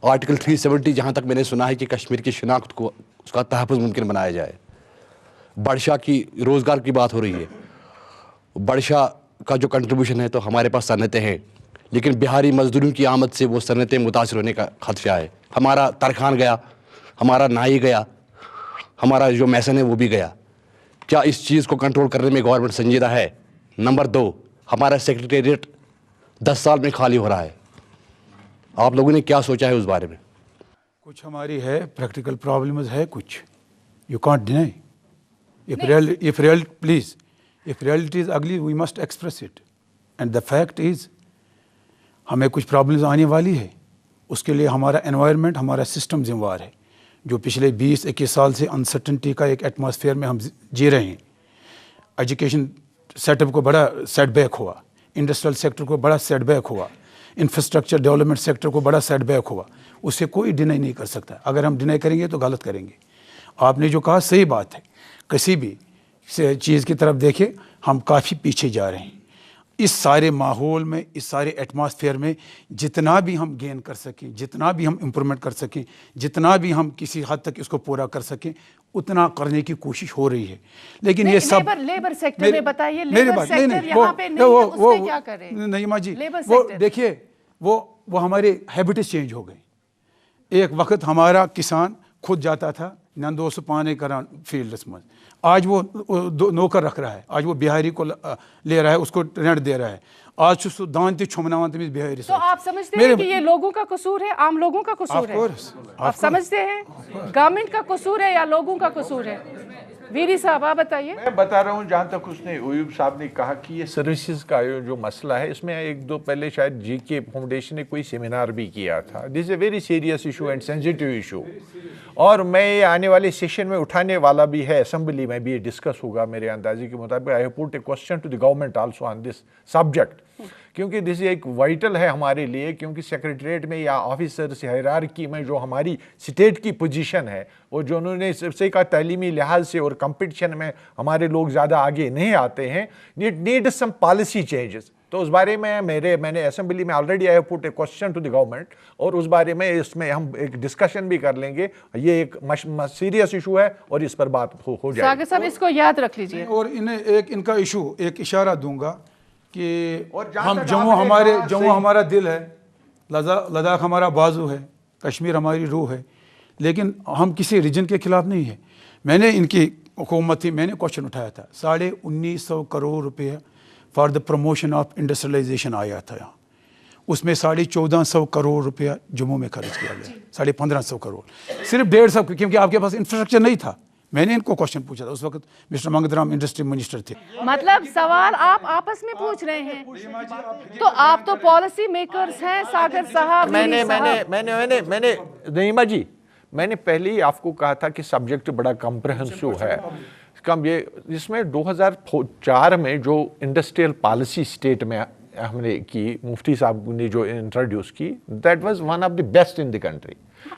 Speaker 19: آرٹیکل 370 جہاں تک میں نے سنا ہے کہ کشمیر کی شناخت کو, اس کا تحفظ ممکن بنایا جائے. بڑشاہ کی روزگار کی بات ہو رہی ہے, بڑشاہ کا جو کنٹریبیوشن ہے, تو ہمارے پاس صنعتیں ہیں, لیکن بہاری مزدوروں کی آمد سے وہ صنعتیں متاثر ہونے کا خدشہ ہے. ہمارا ترخان گیا, ہمارا نائی گیا, ہمارا جو میسن ہے وہ بھی گیا. کیا اس چیز کو کنٹرول کرنے میں گورنمنٹ سنجیدہ ہے؟ نمبر 2, ہمارا سیکریٹریٹ 10 سال میں خالی ہو رہا ہے, آپ لوگوں نے کیا سوچا ہے اس بارے میں؟
Speaker 3: کچھ ہماری ہے پریکٹیکل پرابلمز ہے کچھ, you can't deny. If reality is ugly, we must express it. And the fact is, ہمیں کچھ پرابلمز آنے والی ہے, اس کے لیے ہمارا انوائرمنٹ, ہمارا سسٹم ذمہ وار ہے. جو پچھلے 20-21 سال سے انسرٹنٹی کا ایک ایٹماسفیئر میں ہم جی رہے ہیں. ایجوکیشن سیٹ اپ کو بڑا سیٹ بیک ہوا, انڈسٹریل سیکٹر کو بڑا سیٹ بیک ہوا, انفراسٹرکچر ڈیولپمنٹ سیکٹر کو بڑا سیٹ بیک ہوا. اسے کوئی ڈینائی نہیں کر سکتا. اگر ہم ڈینائی کریں گے تو غلط کریں گے. آپ نے جو کہا صحیح بات ہے, کسی بھی چیز کی طرف دیکھیں ہم کافی پیچھے جا رہے ہیں. اس سارے ماحول میں, اس سارے ایٹماسفیئر میں جتنا بھی ہم گین کر سکیں, جتنا بھی ہم امپرومنٹ کر سکیں, جتنا بھی ہم کسی حد تک اس کو پورا کر سکیں, اتنا کرنے کی کوشش ہو رہی ہے. لیکن یہ سب
Speaker 1: لیبر سیکٹر میں بتائیے, لیبر سیکٹر یہاں پہ نہیں ہے, اس پہ کیا کریں؟
Speaker 3: نہیں ماں جی, وہ دیکھیے وہ ہمارے ہیبٹس چینج ہو گئے. ایک وقت ہمارا کسان خود جاتا تھا نندو سے پانے کران فیلڈس میں, آج وہ نوکر رکھ رہا ہے, آج وہ بہاری کو لے رہا ہے, اس کو رینٹ دے رہا ہے. آج سو دان تے چھمناوان تمس بہاری.
Speaker 1: تو آپ سمجھتے ہیں کہ یہ لوگوں کا قصور ہے, عام لوگوں کا قصور ہے؟ آپ سمجھتے ہیں گورنمنٹ کا قصور ہے یا لوگوں کا قصور ہے؟ ویری صاحب آپ بتائیے.
Speaker 4: میں بتا رہا ہوں, جہاں تک اس نے ایوب صاحب نے کہا کہ یہ سروسز کا جو مسئلہ ہے, اس میں 1-2 پہلے شاید جی کے فاؤنڈیشن نے کوئی سیمینار بھی کیا تھا. This a very serious issue and sensitive issue, اور میں یہ آنے والے سیشن میں اٹھانے والا بھی ہے, اسمبلی میں بھی یہ ڈسکس ہوگا میرے اندازے کے مطابق. I have put a question to the government also on this subject, کیونکہ دس ایک وائٹل ہے ہمارے لیے, کیونکہ سیکریٹریٹ میں یا آفیسرس ہائرارکی میں جو ہماری اسٹیٹ کی پوزیشن ہے, وہ جو انہوں نے سب سے کہا تعلیمی لحاظ سے اور کمپٹیشن میں ہمارے لوگ زیادہ آگے نہیں آتے ہیں. Need some policy changes. تو اس بارے میں میں نے اسمبلی میں already I have put a question to the government, اور اس بارے میں اس میں ہم ایک ڈسکشن بھی کر لیں گے. یہ ایک سیریس ایشو ہے اور اس پر بات ہو جائے.
Speaker 1: ساگر صاحب اس کو یاد رکھ لیجئے.
Speaker 3: اور انہیں ایک ان کا ایشو, ایک اشارہ دوں گا کہ ہم جموں ہمارا دل ہے, لداخ ہمارا بازو ہے, کشمیر ہماری روح ہے, لیکن ہم کسی ریجن کے خلاف نہیں ہیں. میں نے ان کی हुकूमत थी, मैंने क्वेश्चन उठाया था, 1950 करोड़ रुपये for the promotion of industrialisation आया था यहाँ, उसमें 1450 करोड़ रुपया जम्मू में खर्च किया गया, 1550 करोड़, सिर्फ 150, क्योंकि आपके पास इंफ्रास्ट्रक्चर नहीं था। मैंने इनको क्वेश्चन पूछा था, उस वक्त मिस्टर मंगतराम इंडस्ट्री मिनिस्टर थे।
Speaker 1: मतलब सवाल आप आपस में पूछ रहे हैं, तो आप तो पॉलिसी मेकर्स हैं सागर साहब।
Speaker 4: मैंने नईमा जी, मैंने पहले ही आपको कहा था कि सब्जेक्ट बड़ा कम्प्रहेंसिव है। इसमें 2004 में जो इंडस्ट्रियल पॉलिसी स्टेट में हमने की, मुफ्ती साहब ने जो इंट्रोड्यूस की, that was one of the best in the country.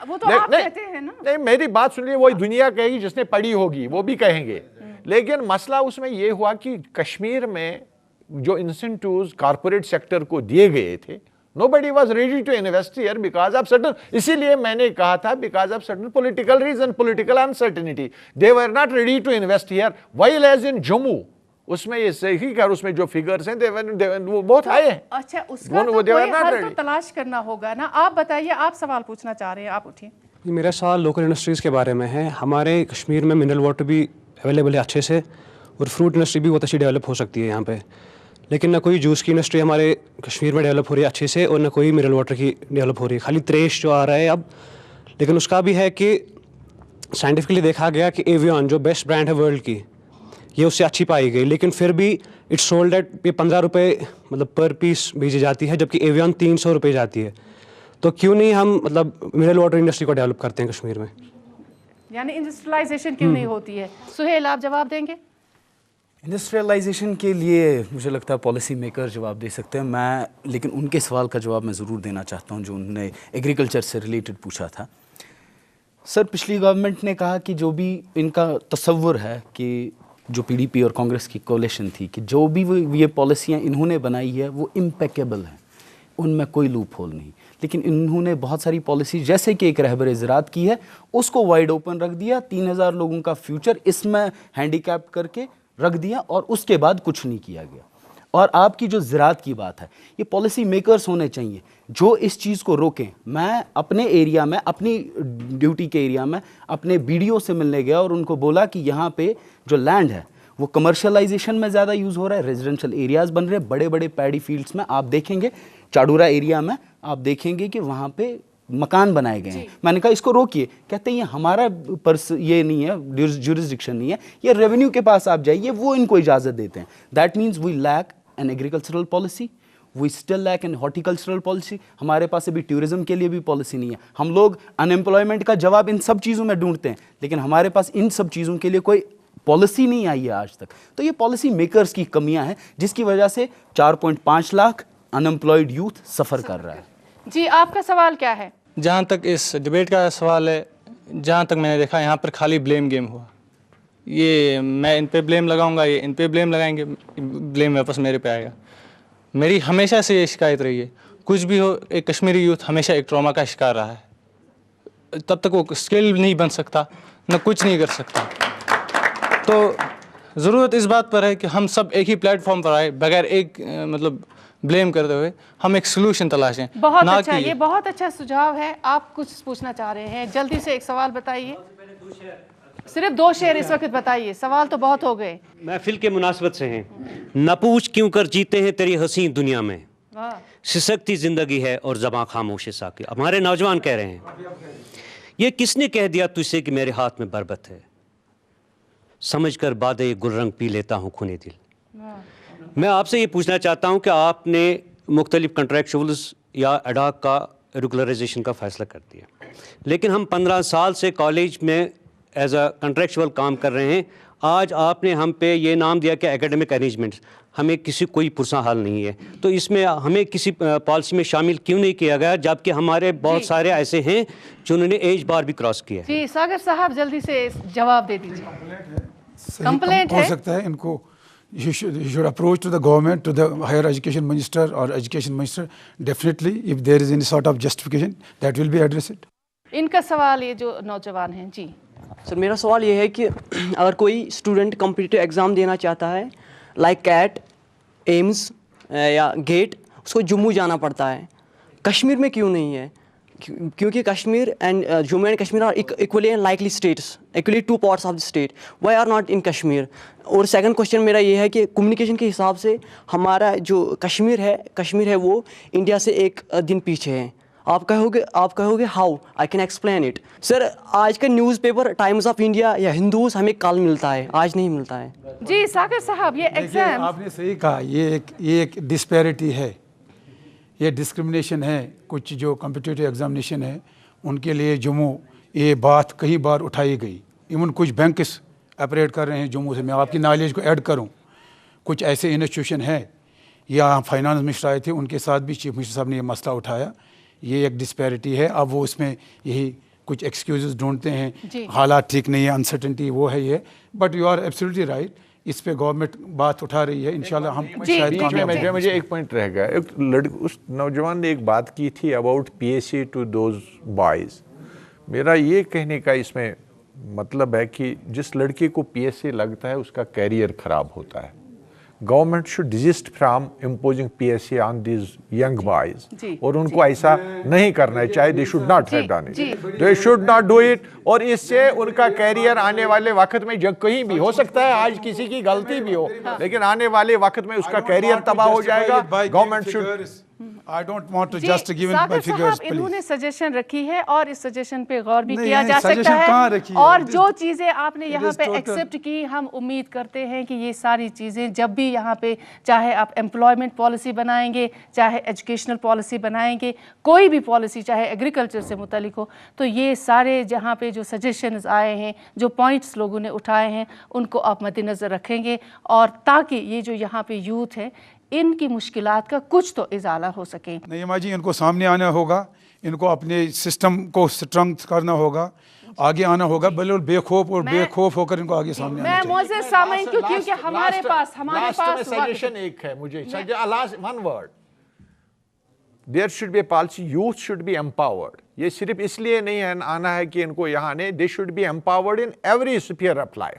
Speaker 1: वो तो आप कहते हैं ना।
Speaker 4: नहीं, मेरी बात सुनिए, वही दुनिया कहेगी, जिसने पढ़ी होगी वो भी कहेंगे। लेकिन मसला उसमें ये हुआ कि कश्मीर में जो इंसेंटिव्स कॉर्पोरेट सेक्टर को दिए गए थे, nobody was ready to invest here because of certain, इसीलिए मैंने कहा था because of certain political reason, political uncertainty, they were not ready to invest here, while as in Jammu, उसमें ये सही कर, उसमें जो फिगर्स हैं वो बहुत हाई हैं।
Speaker 1: अच्छा, उसका तो कोई हल तो तलाश करना होगा ना। आप बताइए, आप सवाल पूछना चाह रहे हैं, आप उठिए।
Speaker 5: मेरा सवाल लोकल इंडस्ट्रीज़ के बारे में है। हमारे कश्मीर में मिनरल वाटर भी अवेलेबल है अच्छे से, और फ्रूट इंडस्ट्री भी बहुत अच्छी डेवलप हो सकती है यहाँ पे, लेकिन ना कोई जूस की इंडस्ट्री हमारे कश्मीर में डेवलप हो रही है अच्छे से, और ना कोई मिनरल वाटर की डेवलप हो रही है। खाली त्रेश जो आ रहा है अब, लेकिन उसका भी है कि साइंटिफिकली देखा गया कि एवियन जो बेस्ट ब्रांड है वर्ल्ड की, ये उससे अच्छी पाई गई, लेकिन फिर भी इट्स सोल्ड एट 15 रुपये मतलब पर पीस भेजी जाती है, जबकि एवियन 300 रुपये जाती है। तो क्यों नहीं हम मतलब मिनरल वाटर इंडस्ट्री को डेवलप करते हैं कश्मीर में?
Speaker 1: यानी इंडस्ट्रियलाइजेशन क्यों नहीं होती है? सुहेल, आप जवाब देंगे?
Speaker 9: इंडस्ट्रियलाइजेशन के लिए मुझे लगता है पॉलिसी मेकर जवाब दे सकते हैं, मैं लेकिन उनके सवाल का जवाब मैं ज़रूर देना चाहता हूं जो उन्होंने एग्रीकल्चर से रिलेटेड पूछा था। सर, पिछली गवर्नमेंट ने कहा कि जो भी इनका तसव्वुर है कि जो पीडीपी और कांग्रेस की कोalition थी, कि जो भी ये पॉलिसियाँ इन्होंने बनाई है वो इम्पेकेबल हैं, उनमें कोई लूप होल नहीं, लेकिन इन्होंने बहुत सारी पॉलिसी जैसे कि एक रहबर ज़राअत की है उसको वाइड ओपन रख दिया, 3000 लोगों का फ्यूचर इसमें हैंडीकैप करके रख दिया, और उसके बाद कुछ नहीं किया गया। और आपकी जो ज़राअत की बात है, ये पॉलिसी मेकर्स होने चाहिए जो इस चीज़ को रोकें। मैं अपने एरिया में, अपनी ड्यूटी के एरिया में अपने बीडीओ से मिलने गया और उनको बोला कि यहाँ पे जो लैंड है वो कमर्शलाइजेशन में ज़्यादा यूज़ हो रहा है, रेजिडेंशियल एरियाज़ बन रहे हैं, बड़े बड़े पैडी फील्ड्स में आप देखेंगे, चाडूरा एरिया में आप देखेंगे कि वहाँ पे मकान बनाए गए हैं। मैंने कहा इसको रोकिए, कहते हैं ये हमारा पर्स ये नहीं है, ज्यूरिसडिक्शन नहीं है, ये रेवेन्यू के पास आप जाइए, वो इनको इजाज़त देते हैं। That means we lack an agricultural policy, we still lack an horticultural policy. हमारे पास अभी टूरिज्म के लिए भी पॉलिसी नहीं है। हम लोग अनएम्प्लॉयमेंट का जवाब इन सब चीज़ों में ढूंढते हैं, लेकिन हमारे पास इन सब चीज़ों के लिए कोई पॉलिसी नहीं आई है आज तक। तो ये पॉलिसी मेकर्स की कमियां हैं, जिसकी वजह से 4.5 लाख अनएम्प्लॉयड यूथ सफ़र कर रहा है।
Speaker 1: जी, आपका सवाल क्या है?
Speaker 17: जहाँ तक इस डिबेट का सवाल है, जहाँ तक मैंने देखा यहाँ पर खाली ब्लेम गेम हुआ। ये मैं इन पे ब्लेम लगाऊंगा, ये इन पे ब्लेम लगाएंगे, ब्लेम वापस मेरे पे आएगा। मेरी हमेशा से ये शिकायत रही है, कुछ भी हो एक कश्मीरी यूथ हमेशा एक ट्रॉमा का शिकार रहा है। तब तक वो स्किल नहीं बन सकता, न कुछ नहीं कर सकता। तो ज़रूरत इस बात पर है कि हम सब एक ही प्लेटफॉर्म पर आए, बगैर एक मतलब ब्लेम करते हुए हम एक सोल्यूशन तलाशें।
Speaker 1: बहुत अच्छा, ये बहुत अच्छा सुझाव है। आप कुछ पूछना चाह रहे हैं, जल्दी से एक सवाल बताइए। सिर्फ 2 शेर इस वक्त बताइए, सवाल तो बहुत हो गए।
Speaker 22: महफिल के मुनासबत से हैं। न पूछ क्यों कर जीते हैं तेरी हसीन दुनिया में, सिसकती जिंदगी है और ज़बां खामोश साकी। हमारे नौजवान कह रहे हैं, ये किसने कह दिया तुझसे कि मेरे हाथ में बरबत है, समझ कर बादे गुलरंग पी लेता हूँ खूने दिल। मैं आपसे ये पूछना चाहता हूँ कि आपने मुख्तलिफ कंट्रैक्चुअल्स या एडॉक का रेगुलराइजेशन का फ़ैसला कर दिया, लेकिन हम 15 साल से कॉलेज में एज अ कंट्रैक्चुअल काम कर रहे हैं। आज आपने हम पे ये नाम दिया कि एकेडमिक अरेंजमेंट्स, हमें किसी कोई पुरसा हाल नहीं है। तो इसमें हमें किसी पॉलिसी में शामिल क्यों नहीं किया गया, जबकि हमारे बहुत सारे ऐसे हैं जिन्होंने एज बार भी क्रॉस किया है?
Speaker 1: जी सागर साहब, जल्दी से जवाब दे दीजिए। कंप्लेंट
Speaker 3: हो सकता है इनको, you should approach to the government, to the higher education minister or education minister. Definitely, if there is any sort of justification, that will be addressed.
Speaker 1: इनका सवाल ये जो नौजवान हैं। जी
Speaker 23: सर, मेरा सवाल ये है कि अगर कोई स्टूडेंट कॉम्पिटिटिव एग्ज़ाम देना चाहता है, लाइक कैट, एम्स या गेट, उसको जम्मू जाना पड़ता है, कश्मीर में क्यों नहीं है? क्योंकि Kashmir and Jammu and Kashmir are equally and likely states, equally two parts of the state, why are not in Kashmir? और सेकंड क्वेश्चन मेरा ये है कि कम्युनिकेशन के हिसाब से हमारा जो कश्मीर है वो इंडिया से एक दिन पीछे है। आप कहोगे how? I can explain it. Sir, आज का न्यूज़पेपर टाइम्स ऑफ इंडिया या हिंदूज हमें कल मिलता है, आज नहीं मिलता है।
Speaker 1: जी सागर साहब, ये एग्जाम
Speaker 3: आपने सही कहा, ये एक डिस्पैरिटी है, ये डिस्क्रिमिनेशन है। कुछ जो कॉम्पिटिटिव एग्जामिनेशन है उनके लिए जम्मू, ये बात कई बार उठाई गई। इवन कुछ बैंक्स ऑपरेट कर रहे हैं जम्मू से। मैं आपकी नॉलेज को ऐड करूं, कुछ ऐसे इंस्टीट्यूशन है, या फाइनेंस मिनिस्टर आए थे, उनके साथ भी चीफ मिनिस्टर साहब ने ये मसला उठाया। ये एक डिस्पैरिटी है। अब वो इसमें यही कुछ एक्सक्यूजेस ढूंढते हैं, हालात ठीक नहीं है, अनसर्टेनिटी वो है ये। But you are absolutely right, इस पे गवर्नमेंट बात उठा रही है, इंशाल्लाह हम शायद कामयाब।
Speaker 4: मुझे एक पॉइंट रह गया। उस नौजवान ने एक बात की थी about PSC to those boys. मेरा ये कहने का इसमें मतलब है कि जिस लड़के को PSC लगता है उसका कैरियर ख़राब होता है। Government should desist from imposing PSC on this young boys, और उनको ऐसा नहीं करना है, चाहे they should not have done it, they should not do it. और इससे उनका कैरियर आने वाले वक्त में जब कहीं भी हो सकता है, आज किसी की गलती भी हो, लेकिन आने वाले वक्त में उसका कैरियर तबाह हो जाएगा। Government should
Speaker 3: I don't want to just give in by figures, please.
Speaker 1: इन्होंने सजेशन रखी है और इस सजेशन पे गौर भी किया जा
Speaker 3: सजेशन
Speaker 1: सकता
Speaker 3: कहाँ
Speaker 1: है।
Speaker 3: रखी है?
Speaker 1: और जो चीज़ें आपने यहाँ पे एक्सेप्ट की, हम उम्मीद करते हैं कि ये सारी चीज़ें जब भी यहाँ पे, चाहे आप एम्प्लॉयमेंट पॉलिसी बनाएंगे, चाहे एजुकेशनल पॉलिसी बनाएंगे, कोई भी पॉलिसी चाहे एग्रीकल्चर से मुतालिक हो, तो ये सारे जहाँ पे जो सजेशंस आए हैं, जो पॉइंट्स लोगों ने उठाए हैं, उनको आप मद्देनज़र रखेंगे, और ताकि ये जो यहाँ पे यूथ है इनकी मुश्किलात का कुछ तो इजाला हो सके।
Speaker 3: नईमा जी, इनको सामने आना होगा, इनको अपने सिस्टम को स्ट्रेंथ करना होगा, आगे आना होगा, बिल्कुल बेखौफ होकर इनको आगे सामने आना चाहिए।
Speaker 1: मोअज़्ज़ज़ सामीन, क्योंकि हमारे पास
Speaker 4: सजेशन एक है मुझे, last one word, there should be policy, youth should be empowered. ये सिर्फ इसलिए नहीं है आना है कि इनको यहाँ आने, they should be empowered in every sphere of life,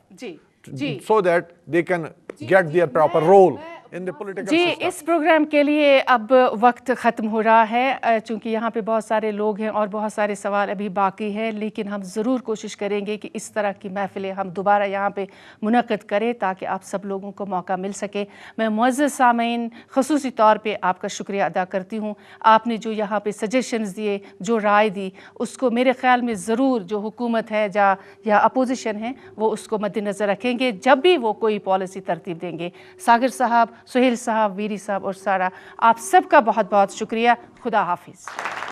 Speaker 4: so that they can get their proper role in the political system.
Speaker 1: इस प्रोग्राम के लिए अब वक्त ख़त्म हो रहा है, चूँकि यहाँ पे बहुत सारे लोग हैं और बहुत सारे सवाल अभी बाकी हैं, लेकिन हम ज़रूर कोशिश करेंगे कि इस तरह की महफ़िलें हम दोबारा यहाँ पे मुनक़्क़िद करें ताकि आप सब लोगों को मौका मिल सके। मैं मुअज़्ज़ज़ सामीन ख़ुसूसी तौर पे आपका शुक्रिया अदा करती हूँ। आपने जो यहाँ पे सजेशंस दिए, जो राय दी, उसको मेरे ख़्याल में ज़रूर जो हुकूमत है या अपोजिशन है वो उसको मद्देनज़र रखेंगे जब भी वो कोई पॉलिसी तरतीब देंगे। सागर साहब, सुहेल साहब, वीरी साहब और सारा, आप सबका बहुत बहुत शुक्रिया। खुदा हाफिज़।